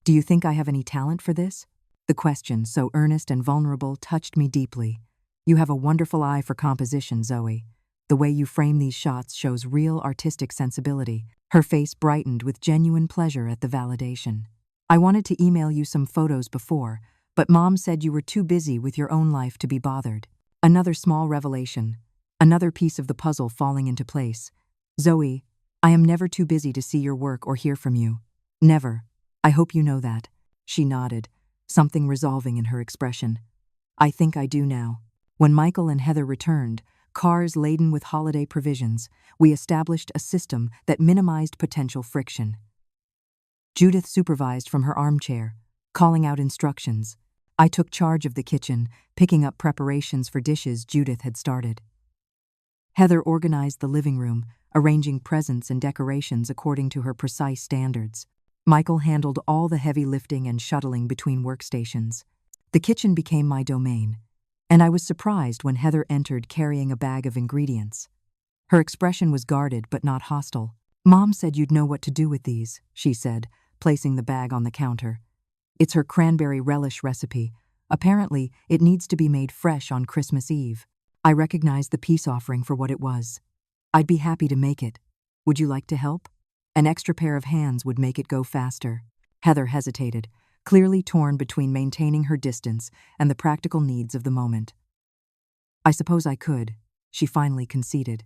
Speaker 1: Do you think I have any talent for this? The question, so earnest and vulnerable, touched me deeply. You have a wonderful eye for composition, Zoe. The way you frame these shots shows real artistic sensibility. Her face brightened with genuine pleasure at the validation. I wanted to email you some photos before, but Mom said you were too busy with your own life to be bothered. Another small revelation. Another piece of the puzzle falling into place. Zoe, I am never too busy to see your work or hear from you. Never. I hope you know that. She nodded, something resolving in her expression. I think I do now. When Michael and Heather returned, cars laden with holiday provisions, we established a system that minimized potential friction. Judith supervised from her armchair, calling out instructions. I took charge of the kitchen, picking up preparations for dishes Judith had started. Heather organized the living room, arranging presents and decorations according to her precise standards. Michael handled all the heavy lifting and shuttling between workstations. The kitchen became my domain, and I was surprised when Heather entered carrying a bag of ingredients. Her expression was guarded but not hostile. Mom said you'd know what to do with these, she said, placing the bag on the counter. It's her cranberry relish recipe. Apparently, it needs to be made fresh on Christmas Eve. I recognized the peace offering for what it was. I'd be happy to make it. Would you like to help? An extra pair of hands would make it go faster. Heather hesitated, clearly torn between maintaining her distance and the practical needs of the moment. I suppose I could, she finally conceded.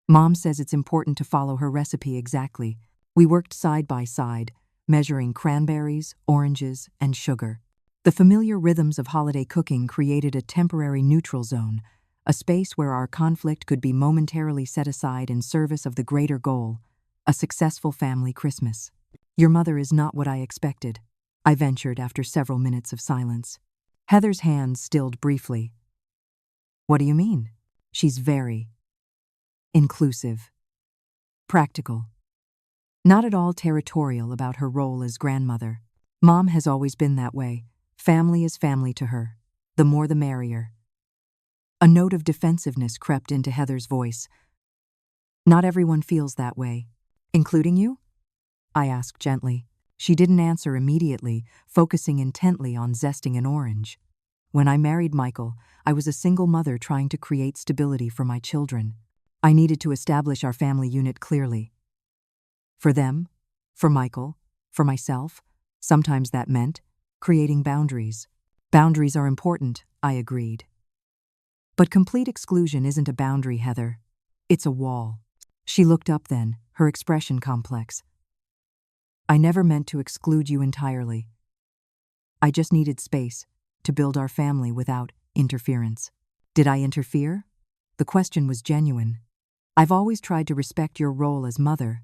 Speaker 1: Mom says it's important to follow her recipe exactly. We worked side by side, measuring cranberries, oranges, and sugar. The familiar rhythms of holiday cooking created a temporary neutral zone, a space where our conflict could be momentarily set aside in service of the greater goal, a successful family Christmas. Your mother is not what I expected, I ventured after several minutes of silence. Heather's hands stilled briefly. What do you mean? She's very inclusive, practical, not at all territorial about her role as grandmother. Mom has always been that way. Family is family to her. The more the merrier. A note of defensiveness crept into Heather's voice. Not everyone feels that way. Including you? I asked gently. She didn't answer immediately, focusing intently on zesting an orange. When I married Michael, I was a single mother trying to create stability for my children. I needed to establish our family unit clearly. For them, for Michael, for myself, sometimes that meant creating boundaries. Boundaries are important, I agreed. But complete exclusion isn't a boundary, Heather. It's a wall. She looked up then, her expression complex. I never meant to exclude you entirely. I just needed space to build our family without interference. Did I interfere? The question was genuine. I've always tried to respect your role as mother,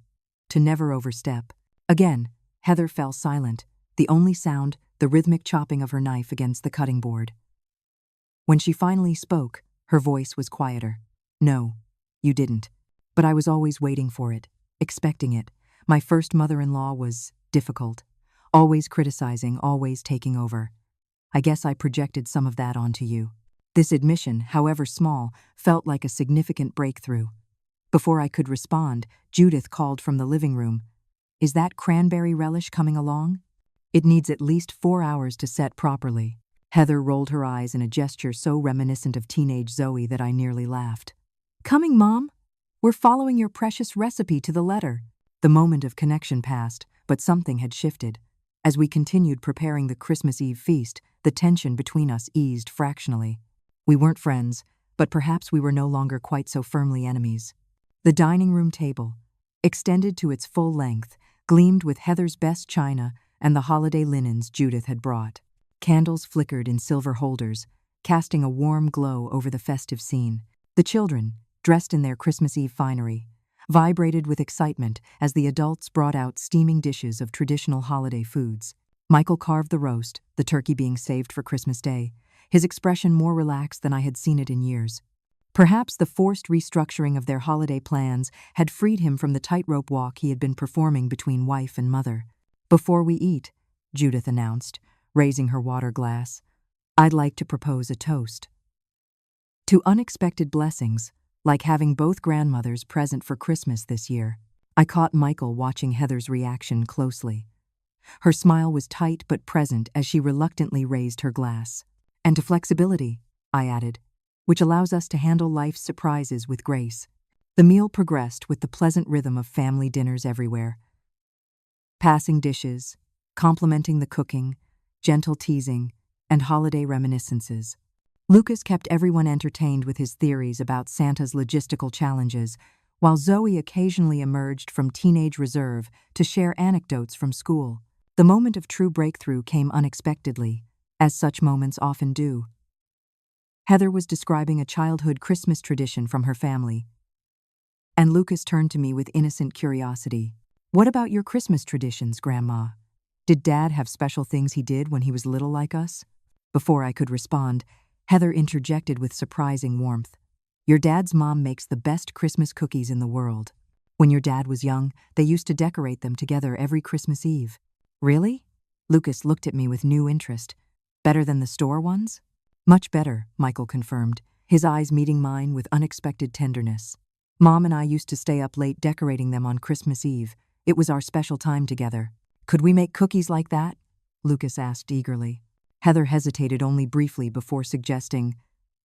Speaker 1: to never overstep. Again, Heather fell silent, the only sound the rhythmic chopping of her knife against the cutting board. When she finally spoke, her voice was quieter. No, you didn't. But I was always waiting for it, expecting it. My first mother-in-law was difficult, always criticizing, always taking over. I guess I projected some of that onto you. This admission, however small, felt like a significant breakthrough. Before I could respond, Judith called from the living room. Is that cranberry relish coming along? It needs at least 4 hours to set properly. Heather rolled her eyes in a gesture so reminiscent of teenage Zoe that I nearly laughed. Coming, Mom? We're following your precious recipe to the letter. The moment of connection passed, but something had shifted. As we continued preparing the Christmas Eve feast, the tension between us eased fractionally. We weren't friends, but perhaps we were no longer quite so firmly enemies. The dining room table, extended to its full length, gleamed with Heather's best china and the holiday linens Judith had brought. Candles flickered in silver holders, casting a warm glow over the festive scene. The children, dressed in their Christmas Eve finery, vibrated with excitement as the adults brought out steaming dishes of traditional holiday foods. Michael carved the roast, the turkey being saved for Christmas Day, his expression more relaxed than I had seen it in years. Perhaps the forced restructuring of their holiday plans had freed him from the tightrope walk he had been performing between wife and mother. "Before we eat," Judith announced, raising her water glass, "I'd like to propose a toast to unexpected blessings, like having both grandmothers present for Christmas this year." I caught Michael watching Heather's reaction closely. Her smile was tight but present as she reluctantly raised her glass. "And to flexibility," I added, "which allows us to handle life's surprises with grace." The meal progressed with the pleasant rhythm of family dinners everywhere. Passing dishes, complimenting the cooking, gentle teasing, and holiday reminiscences. Lucas kept everyone entertained with his theories about Santa's logistical challenges, while Zoe occasionally emerged from teenage reserve to share anecdotes from school. The moment of true breakthrough came unexpectedly, as such moments often do. Heather was describing a childhood Christmas tradition from her family, and Lucas turned to me with innocent curiosity. "What about your Christmas traditions, Grandma? Did Dad have special things he did when he was little like us?" Before I could respond, Heather interjected with surprising warmth. "Your dad's mom makes the best Christmas cookies in the world. When your dad was young, they used to decorate them together every Christmas Eve." "Really?" Lucas looked at me with new interest. "Better than the store ones?" "Much better," Michael confirmed, his eyes meeting mine with unexpected tenderness. "Mom and I used to stay up late decorating them on Christmas Eve. It was our special time together." "Could we make cookies like that?" Lucas asked eagerly. Heather hesitated only briefly before suggesting,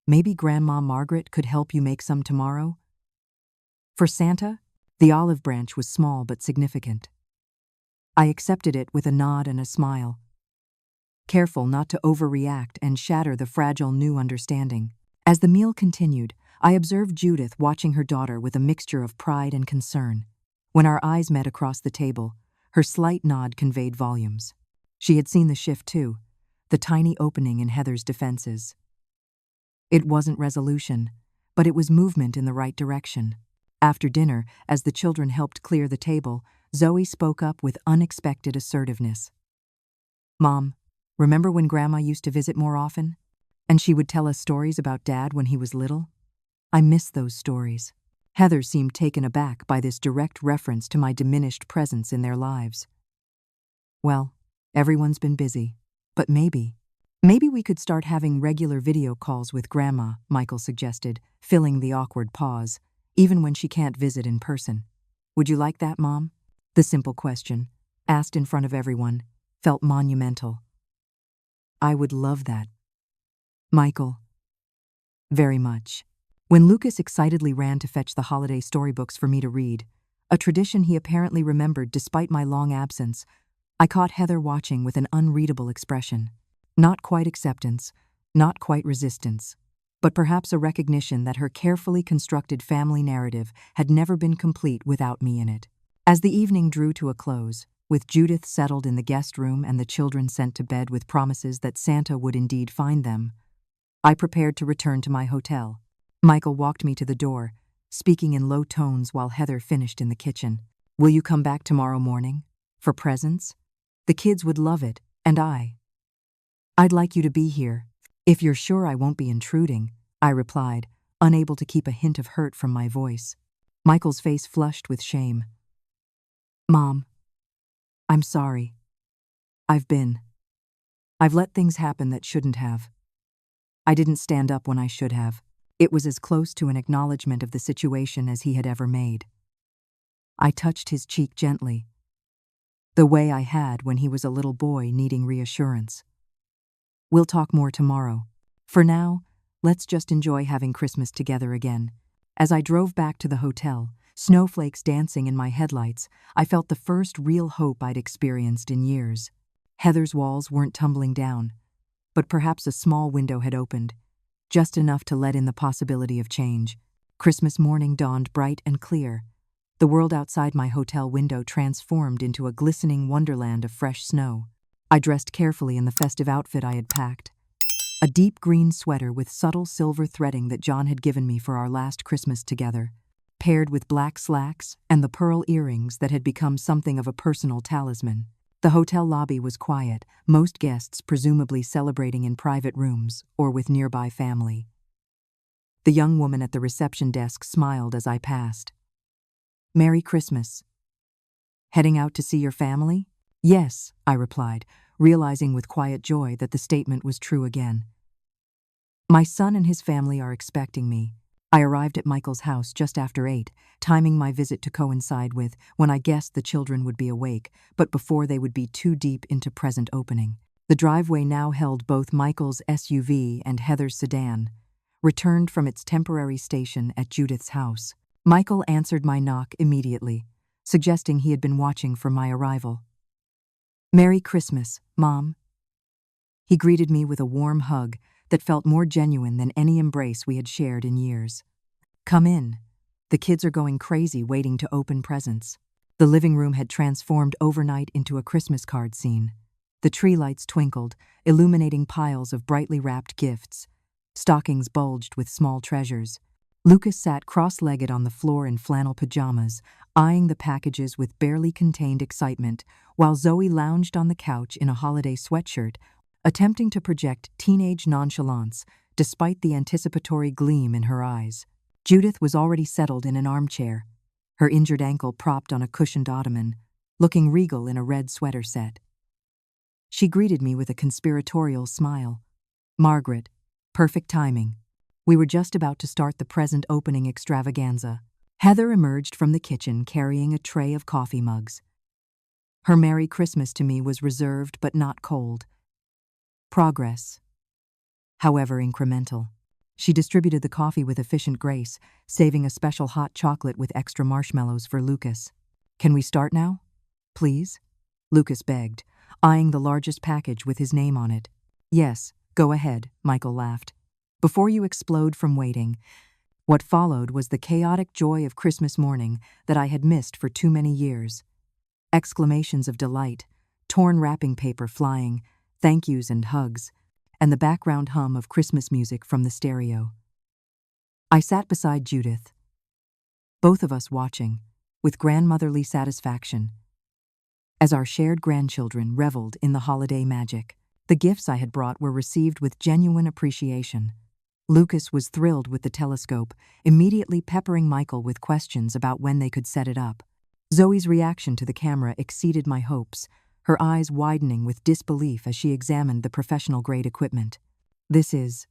Speaker 1: "Maybe Grandma Margaret could help you make some tomorrow?" For Santa, the olive branch was small but significant. I accepted it with a nod and a smile, careful not to overreact and shatter the fragile new understanding. As the meal continued, I observed Judith watching her daughter with a mixture of pride and concern. When our eyes met across the table, her slight nod conveyed volumes. She had seen the shift too, the tiny opening in Heather's defenses. It wasn't resolution, but it was movement in the right direction. After dinner, as the children helped clear the table, Zoe spoke up with unexpected assertiveness. "Mom, remember when Grandma used to visit more often? And she would tell us stories about Dad when he was little? I miss those stories." Heather seemed taken aback by this direct reference to my diminished presence in their lives. "Well, everyone's been busy. But maybe we could start having regular video calls with Grandma," Michael suggested, filling the awkward pause, "even when she can't visit in person. Would you like that, Mom?" The simple question, asked in front of everyone, felt monumental. "I would love that, Michael. Very much." When Lucas excitedly ran to fetch the holiday storybooks for me to read, a tradition he apparently remembered despite my long absence, I caught Heather watching with an unreadable expression. Not quite acceptance, not quite resistance, but perhaps a recognition that her carefully constructed family narrative had never been complete without me in it. As the evening drew to a close, with Judith settled in the guest room and the children sent to bed with promises that Santa would indeed find them, I prepared to return to my hotel. Michael walked me to the door, speaking in low tones while Heather finished in the kitchen. "Will you come back tomorrow morning? For presents? The kids would love it, and I'd like you to be here. If you're sure I won't be intruding," I replied, unable to keep a hint of hurt from my voice. Michael's face flushed with shame. "Mom, I'm sorry. I've let things happen that shouldn't have. I didn't stand up when I should have." It was as close to an acknowledgement of the situation as he had ever made. I touched his cheek gently, the way I had when he was a little boy needing reassurance. "We'll talk more tomorrow. For now, let's just enjoy having Christmas together again." As I drove back to the hotel, snowflakes dancing in my headlights, I felt the first real hope I'd experienced in years. Heather's walls weren't tumbling down, but perhaps a small window had opened, just enough to let in the possibility of change. Christmas morning dawned bright and clear, The world outside my hotel window transformed into a glistening wonderland of fresh snow. I dressed carefully in the festive outfit I had packed. A deep green sweater with subtle silver threading that John had given me for our last Christmas together, paired with black slacks and the pearl earrings that had become something of a personal talisman. The hotel lobby was quiet, most guests presumably celebrating in private rooms or with nearby family. The young woman at the reception desk smiled as I passed. "Merry Christmas. Heading out to see your family?" "Yes," I replied, realizing with quiet joy that the statement was true again. "My son and his family are expecting me." I arrived at Michael's house just after 8, timing my visit to coincide with when I guessed the children would be awake, but before they would be too deep into present opening. The driveway now held both Michael's SUV and Heather's sedan, returned from its temporary station at Judith's house. Michael answered my knock immediately, suggesting he had been watching for my arrival. "Merry Christmas, Mom." He greeted me with a warm hug that felt more genuine than any embrace we had shared in years. "Come in. The kids are going crazy waiting to open presents." The living room had transformed overnight into a Christmas card scene. The tree lights twinkled, illuminating piles of brightly wrapped gifts. Stockings bulged with small treasures. Lucas sat cross-legged on the floor in flannel pajamas, eyeing the packages with barely contained excitement, while Zoe lounged on the couch in a holiday sweatshirt, attempting to project teenage nonchalance despite the anticipatory gleam in her eyes. Judith was already settled in an armchair, her injured ankle propped on a cushioned ottoman, looking regal in a red sweater set. She greeted me with a conspiratorial smile. "Margaret, perfect timing. We were just about to start the present opening extravaganza." Heather emerged from the kitchen carrying a tray of coffee mugs. Her Merry Christmas to me was reserved but not cold. Progress, however incremental. She distributed the coffee with efficient grace, saving a special hot chocolate with extra marshmallows for Lucas. "Can we start now, please?" Lucas begged, eyeing the largest package with his name on it. "Yes, go ahead," Michael laughed. Before you explode from waiting, what followed was the chaotic joy of Christmas morning that I had missed for too many years. Exclamations of delight, torn wrapping paper flying, thank yous and hugs, and the background hum of Christmas music from the stereo. I sat beside Judith, both of us watching, with grandmotherly satisfaction, as our shared grandchildren reveled in the holiday magic. The gifts I had brought were received with genuine appreciation. Lucas was thrilled with the telescope, immediately peppering Michael with questions about when they could set it up. Zoe's reaction to the camera exceeded my hopes, her eyes widening with disbelief as she examined the professional-grade equipment. This is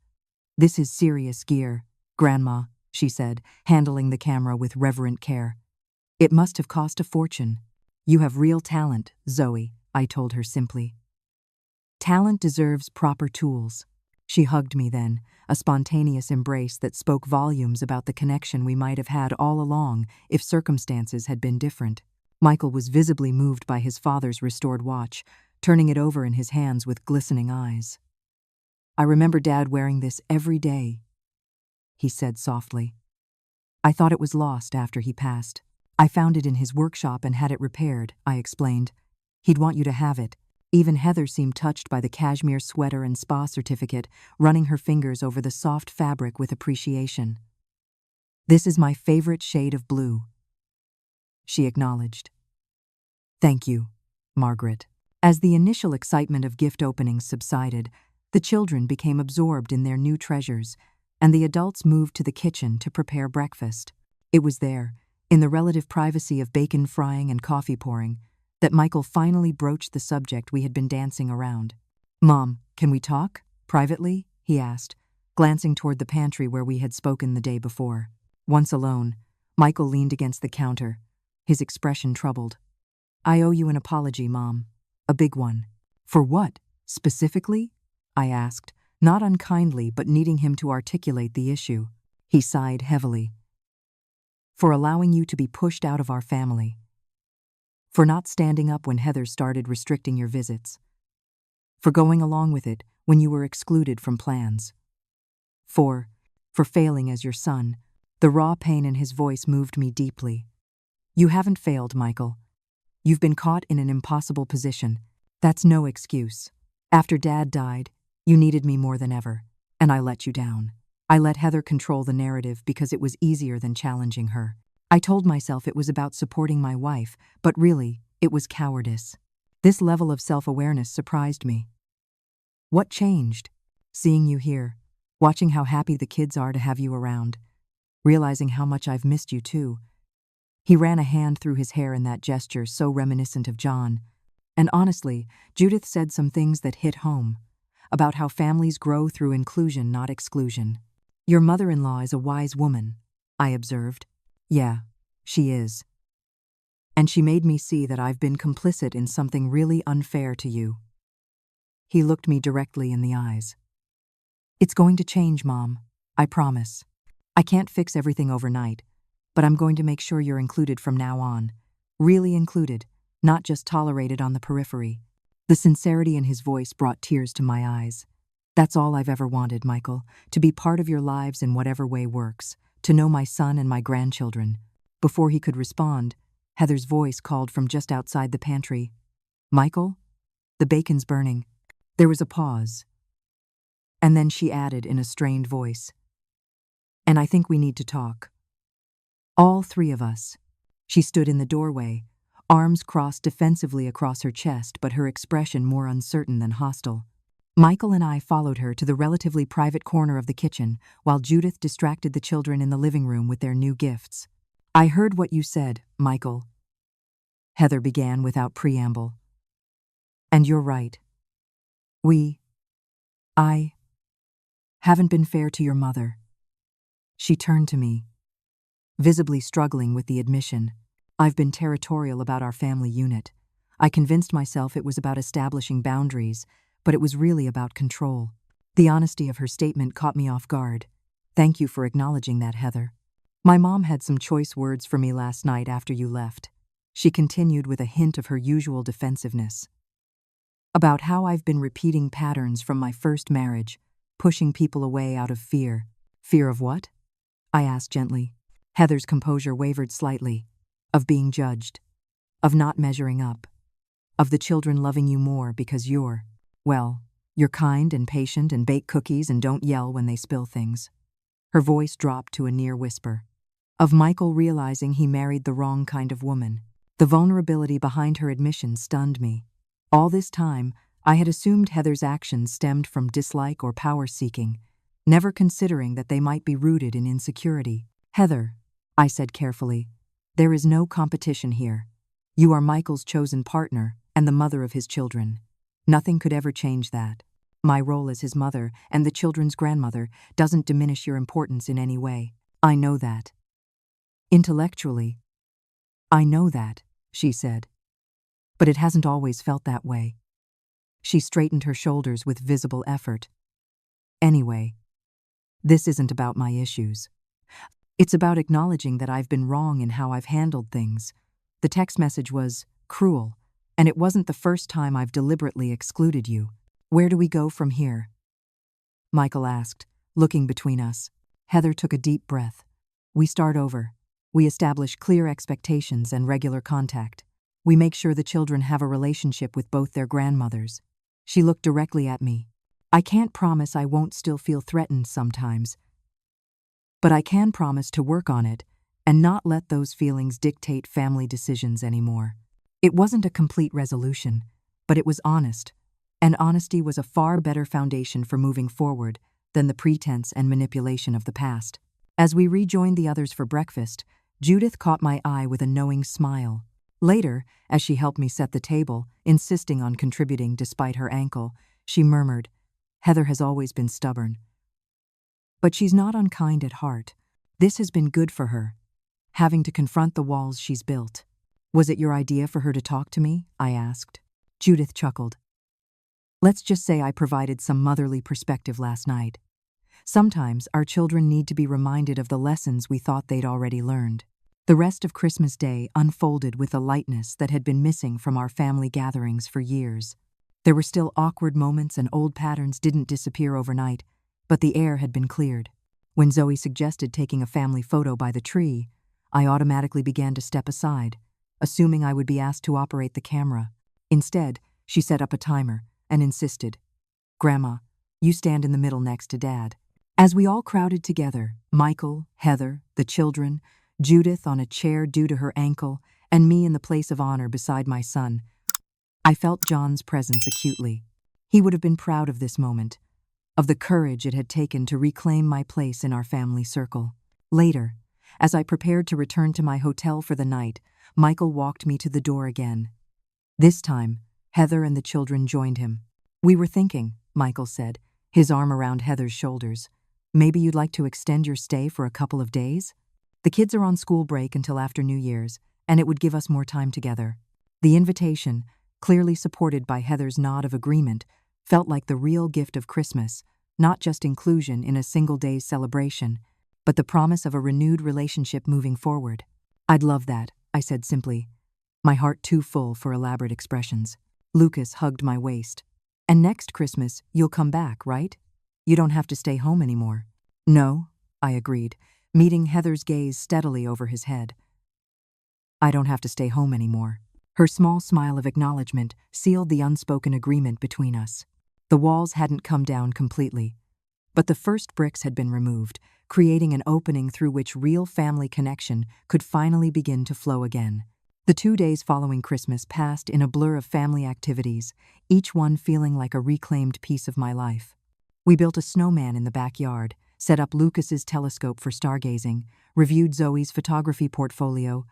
Speaker 1: serious gear, Grandma," she said, handling the camera with reverent care. "It must have cost a fortune." "You have real talent, Zoe," I told her simply. "Talent deserves proper tools." She hugged me then, a spontaneous embrace that spoke volumes about the connection we might have had all along if circumstances had been different. Michael was visibly moved by his father's restored watch, turning it over in his hands with glistening eyes. "I remember Dad wearing this every day," he said softly. "I thought it was lost after he passed. I found it in his workshop and had it repaired," I explained. "He'd want you to have it." Even Heather seemed touched by the cashmere sweater and spa certificate, running her fingers over the soft fabric with appreciation. "This is my favorite shade of blue," she acknowledged. "Thank you, Margaret." As the initial excitement of gift openings subsided, the children became absorbed in their new treasures, and the adults moved to the kitchen to prepare breakfast. It was there, in the relative privacy of bacon frying and coffee pouring, that Michael finally broached the subject we had been dancing around. "Mom, can we talk? Privately?" he asked, glancing toward the pantry where we had spoken the day before. Once alone, Michael leaned against the counter, his expression troubled. "I owe you an apology, Mom. A big one." "For what, specifically?" I asked, not unkindly but needing him to articulate the issue. He sighed heavily. "For allowing you to be pushed out of our family. For not standing up when Heather started restricting your visits. For going along with it when you were excluded from plans. For failing as your son." The raw pain in his voice moved me deeply. You haven't failed, Michael. You've been caught in an impossible position. That's no excuse. After Dad died, you needed me more than ever, and I let you down. I let Heather control the narrative because it was easier than challenging her. I told myself it was about supporting my wife, but really, it was cowardice. This level of self-awareness surprised me. What changed? Seeing you here, watching how happy the kids are to have you around, realizing how much I've missed you too. He ran a hand through his hair in that gesture so reminiscent of John. And honestly, Judith said some things that hit home, about how families grow through inclusion, not exclusion. Your mother-in-law is a wise woman, I observed. Yeah, she is. And she made me see that I've been complicit in something really unfair to you. He looked me directly in the eyes. It's going to change, Mom. I promise. I can't fix everything overnight, but I'm going to make sure you're included from now on. Really included, not just tolerated on the periphery. The sincerity in his voice brought tears to my eyes. That's all I've ever wanted, Michael, to be part of your lives in whatever way works, to know my son and my grandchildren. Before he could respond, Heather's voice called from just outside the pantry. Michael? The bacon's burning. There was a pause. And then she added in a strained voice, and I think we need to talk. All three of us. She stood in the doorway, arms crossed defensively across her chest, but her expression more uncertain than hostile. Michael and I followed her to the relatively private corner of the kitchen, while Judith distracted the children in the living room with their new gifts. I heard what you said, Michael. Heather began without preamble. And you're right. I haven't been fair to your mother. She turned to me, visibly struggling with the admission. I've been territorial about our family unit. I convinced myself it was about establishing boundaries, but it was really about control. The honesty of her statement caught me off guard. Thank you for acknowledging that, Heather. My mom had some choice words for me last night after you left. She continued with a hint of her usual defensiveness. About how I've been repeating patterns from my first marriage, pushing people away out of fear. Fear of what? I asked gently. Heather's composure wavered slightly. Of being judged. Of not measuring up. Of the children loving you more because you're kind and patient and bake cookies and don't yell when they spill things. Her voice dropped to a near whisper. Of Michael realizing he married the wrong kind of woman. The vulnerability behind her admission stunned me. All this time, I had assumed Heather's actions stemmed from dislike or power-seeking, never considering that they might be rooted in insecurity. Heather, I said carefully, there is no competition here. You are Michael's chosen partner and the mother of his children. Nothing could ever change that. My role as his mother and the children's grandmother doesn't diminish your importance in any way. I know that. Intellectually, I know that, she said. But it hasn't always felt that way. She straightened her shoulders with visible effort. Anyway, this isn't about my issues. It's about acknowledging that I've been wrong in how I've handled things. The text message was cruel, and it wasn't the first time I've deliberately excluded you. Where do we go from here? Michael asked, looking between us. Heather took a deep breath. We start over. We establish clear expectations and regular contact. We make sure the children have a relationship with both their grandmothers. She looked directly at me. I can't promise I won't still feel threatened sometimes, but I can promise to work on it and not let those feelings dictate family decisions anymore. It wasn't a complete resolution, but it was honest, and honesty was a far better foundation for moving forward than the pretense and manipulation of the past. As we rejoined the others for breakfast, Judith caught my eye with a knowing smile. Later, as she helped me set the table, insisting on contributing despite her ankle, she murmured, Heather has always been stubborn. But she's not unkind at heart. This has been good for her, having to confront the walls she's built. Was it your idea for her to talk to me? I asked. Judith chuckled. Let's just say I provided some motherly perspective last night. Sometimes our children need to be reminded of the lessons we thought they'd already learned. The rest of Christmas Day unfolded with a lightness that had been missing from our family gatherings for years. There were still awkward moments and old patterns didn't disappear overnight, but the air had been cleared. When Zoe suggested taking a family photo by the tree, I automatically began to step aside, assuming I would be asked to operate the camera. Instead, she set up a timer and insisted, "Grandma, you stand in the middle next to Dad." As we all crowded together, Michael, Heather, the children, Judith on a chair due to her ankle, and me in the place of honor beside my son, I felt John's presence acutely. He would have been proud of this moment, of the courage it had taken to reclaim my place in our family circle. Later, as I prepared to return to my hotel for the night, Michael walked me to the door again. This time, Heather and the children joined him. "We were thinking," Michael said, his arm around Heather's shoulders, "maybe you'd like to extend your stay for a couple of days? The kids are on school break until after New Year's, and it would give us more time together." The invitation, clearly supported by Heather's nod of agreement, felt like the real gift of Christmas, not just inclusion in a single day's celebration, but the promise of a renewed relationship moving forward. "I'd love that," I said simply, my heart too full for elaborate expressions. Lucas hugged my waist. "And next Christmas, you'll come back, right? You don't have to stay home anymore." "No," I agreed, meeting Heather's gaze steadily over his head. "I don't have to stay home anymore." Her small smile of acknowledgement sealed the unspoken agreement between us. The walls hadn't come down completely, but the first bricks had been removed, creating an opening through which real family connection could finally begin to flow again. The 2 days following Christmas passed in a blur of family activities, each one feeling like a reclaimed piece of my life. We built a snowman in the backyard, set up Lucas's telescope for stargazing, reviewed Zoe's photography portfolio,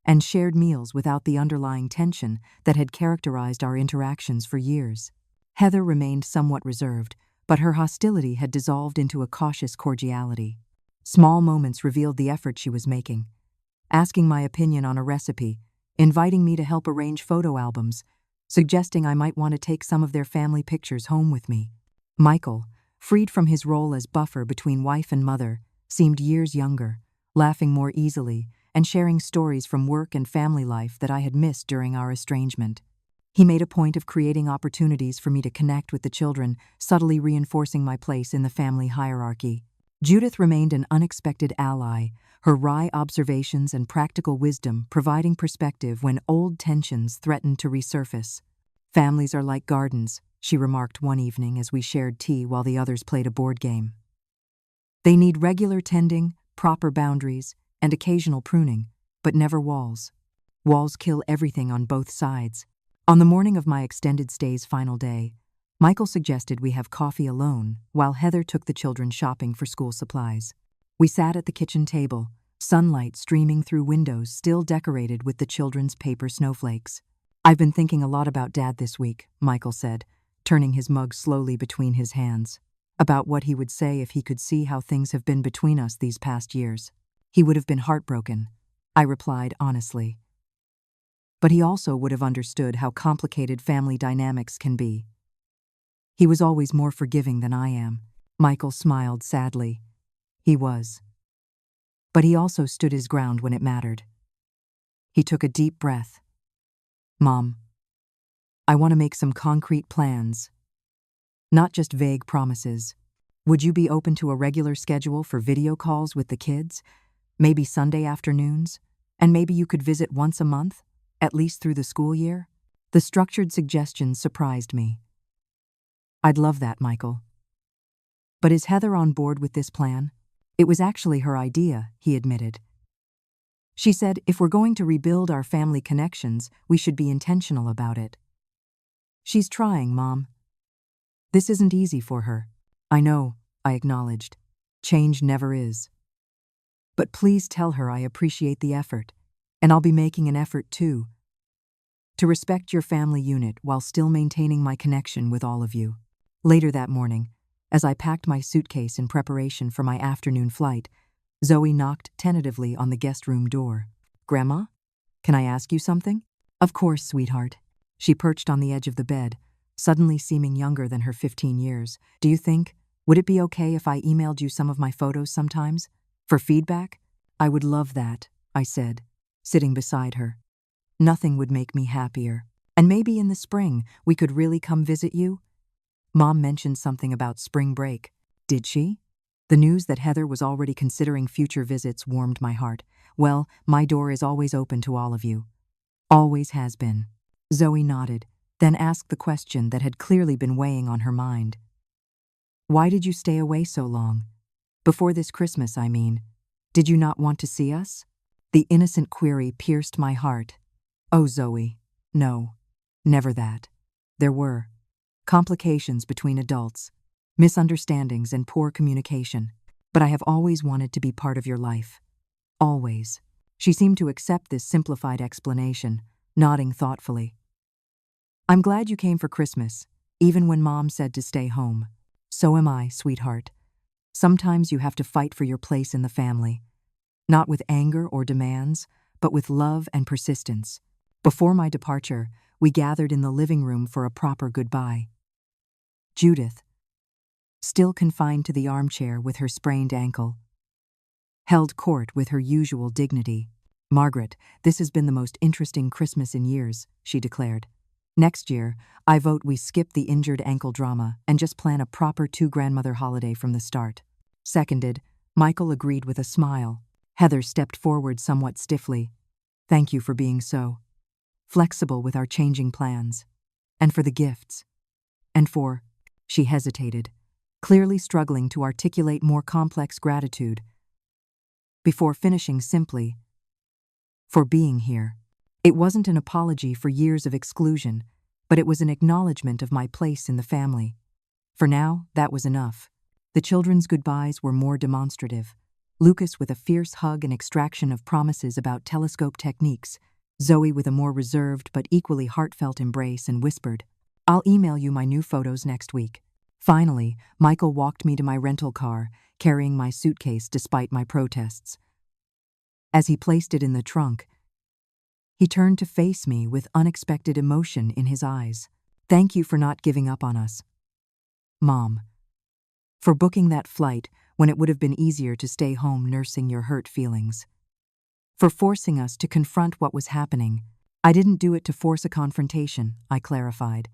Speaker 1: and shared meals without the underlying tension that had characterized our interactions for years. Heather remained somewhat reserved, but her hostility had dissolved into a cautious cordiality. Small moments revealed the effort she was making, asking my opinion on a recipe, inviting me to help arrange photo albums, suggesting I might want to take some of their family pictures home with me. Michael, freed from his role as buffer between wife and mother, seemed years younger, laughing more easily and sharing stories from work and family life that I had missed during our estrangement. He made a point of creating opportunities for me to connect with the children, subtly reinforcing my place in the family hierarchy. Judith remained an unexpected ally, her wry observations and practical wisdom providing perspective when old tensions threatened to resurface. "Families are like gardens," she remarked one evening as we shared tea while the others played a board game. "They need regular tending, proper boundaries, and occasional pruning, but never walls. Walls kill everything on both sides." On the morning of my extended stay's final day, Michael suggested we have coffee alone while Heather took the children shopping for school supplies. We sat at the kitchen table, sunlight streaming through windows still decorated with the children's paper snowflakes. "I've been thinking a lot about Dad this week," Michael said, turning his mug slowly between his hands, "about what he would say if he could see how things have been between us these past years." "He would have been heartbroken," I replied honestly. "But he also would have understood how complicated family dynamics can be. He was always more forgiving than I am." Michael smiled sadly. "He was. But he also stood his ground when it mattered." He took a deep breath. "Mom, I want to make some concrete plans, not just vague promises. Would you be open to a regular schedule for video calls with the kids? Maybe Sunday afternoons? And maybe you could visit once a month, at least through the school year?" The structured suggestions surprised me. "I'd love that, Michael." "But is Heather on board with this plan?" "It was actually her idea," he admitted. "She said if we're going to rebuild our family connections, we should be intentional about it." "She's trying, Mom. This isn't easy for her." "I know," I acknowledged. "Change never is. But please tell her I appreciate the effort, and I'll be making an effort too, to respect your family unit while still maintaining my connection with all of you." Later that morning, as I packed my suitcase in preparation for my afternoon flight, Zoe knocked tentatively on the guest room door. "Grandma, can I ask you something?" "Of course, sweetheart." She perched on the edge of the bed, suddenly seeming younger than her 15 years. Would it be okay if I emailed you some of my photos sometimes? For feedback?" "I would love that," I said, sitting beside her. "Nothing would make me happier. And maybe in the spring we could really come visit you?" Mom mentioned something about spring break. "Did she?" The news that Heather was already considering future visits warmed my heart. Well, my door is always open to all of you. Always has been. Zoe nodded, then asked the question that had clearly been weighing on her mind. Why did you stay away so long? Before this Christmas, I mean. Did you not want to see us? The innocent query pierced my heart. Oh, Zoe. No. Never that. There were complications between adults, misunderstandings and poor communication, but I have always wanted to be part of your life. Always. She seemed to accept this simplified explanation, nodding thoughtfully. I'm glad you came for Christmas, even when Mom said to stay home. So am I, sweetheart. Sometimes you have to fight for your place in the family. Not with anger or demands, but with love and persistence. Before my departure, we gathered in the living room for a proper goodbye. Judith, still confined to the armchair with her sprained ankle, held court with her usual dignity. Margaret, this has been the most interesting Christmas in years, she declared. Next year, I vote we skip the injured ankle drama and just plan a proper two-grandmother holiday from the start. Seconded, Michael agreed with a smile. Heather stepped forward somewhat stiffly. Thank you for being so flexible with our changing plans. And for the gifts. And for, she hesitated, clearly struggling to articulate more complex gratitude. Before finishing simply, for being here. It wasn't an apology for years of exclusion, but it was an acknowledgement of my place in the family. For now, that was enough. The children's goodbyes were more demonstrative. Lucas with a fierce hug and extraction of promises about telescope techniques, Zoe with a more reserved but equally heartfelt embrace and whispered, I'll email you my new photos next week. Finally, Michael walked me to my rental car, carrying my suitcase despite my protests. As he placed it in the trunk, he turned to face me with unexpected emotion in his eyes. Thank you for not giving up on us, Mom. For booking that flight when it would have been easier to stay home nursing your hurt feelings. For forcing us to confront what was happening. I didn't do it to force a confrontation, I clarified.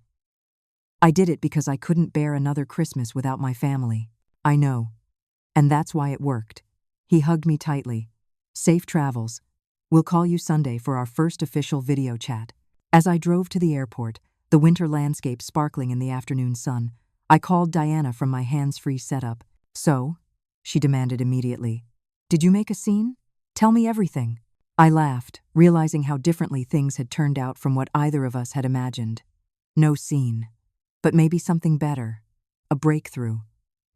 Speaker 1: I did it because I couldn't bear another Christmas without my family. I know. And that's why it worked. He hugged me tightly. Safe travels. We'll call you Sunday for our first official video chat. As I drove to the airport, the winter landscape sparkling in the afternoon sun, I called Diana from my hands-free setup. So? She demanded immediately. Did you make a scene? Tell me everything. I laughed, realizing how differently things had turned out from what either of us had imagined. No scene. But maybe something better. A breakthrough.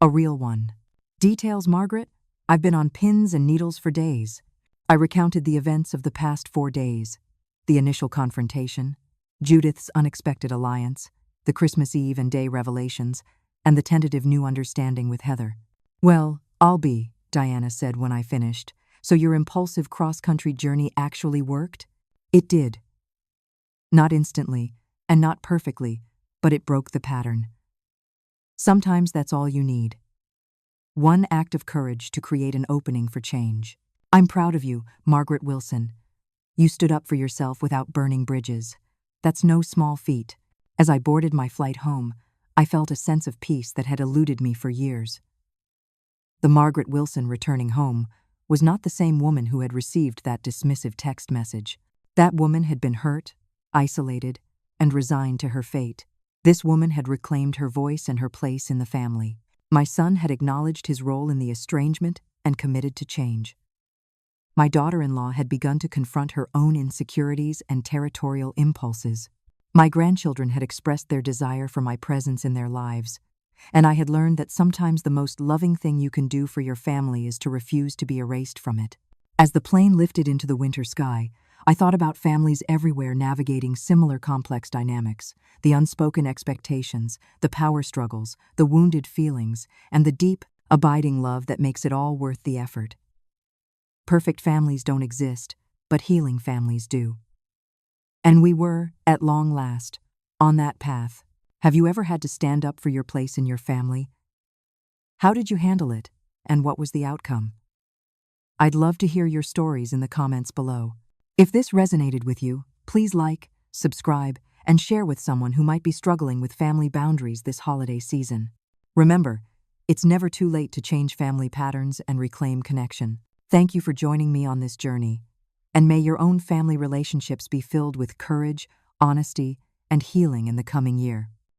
Speaker 1: A real one. Details, Margaret? I've been on pins and needles for days. I recounted the events of the past 4 days. The initial confrontation, Judith's unexpected alliance, the Christmas Eve and day revelations, and the tentative new understanding with Heather. Well, I'll be, Diana said when I finished. So your impulsive cross-country journey actually worked? It did. Not instantly, and not perfectly, but it broke the pattern. Sometimes that's all you need. One act of courage to create an opening for change. I'm proud of you, Margaret Wilson. You stood up for yourself without burning bridges. That's no small feat. As I boarded my flight home, I felt a sense of peace that had eluded me for years. The Margaret Wilson returning home was not the same woman who had received that dismissive text message. That woman had been hurt, isolated, and resigned to her fate. This woman had reclaimed her voice and her place in the family. My son had acknowledged his role in the estrangement and committed to change. My daughter-in-law had begun to confront her own insecurities and territorial impulses. My grandchildren had expressed their desire for my presence in their lives, and I had learned that sometimes the most loving thing you can do for your family is to refuse to be erased from it. As the plane lifted into the winter sky, I thought about families everywhere navigating similar complex dynamics, the unspoken expectations, the power struggles, the wounded feelings, and the deep, abiding love that makes it all worth the effort. Perfect families don't exist, but healing families do. And we were, at long last, on that path. Have you ever had to stand up for your place in your family? How did you handle it, and what was the outcome? I'd love to hear your stories in the comments below. If this resonated with you, please like, subscribe, and share with someone who might be struggling with family boundaries this holiday season. Remember, It's never too late to change family patterns and reclaim connection. Thank you for joining me on this journey, and may your own family relationships be filled with courage, honesty, and healing in the coming year.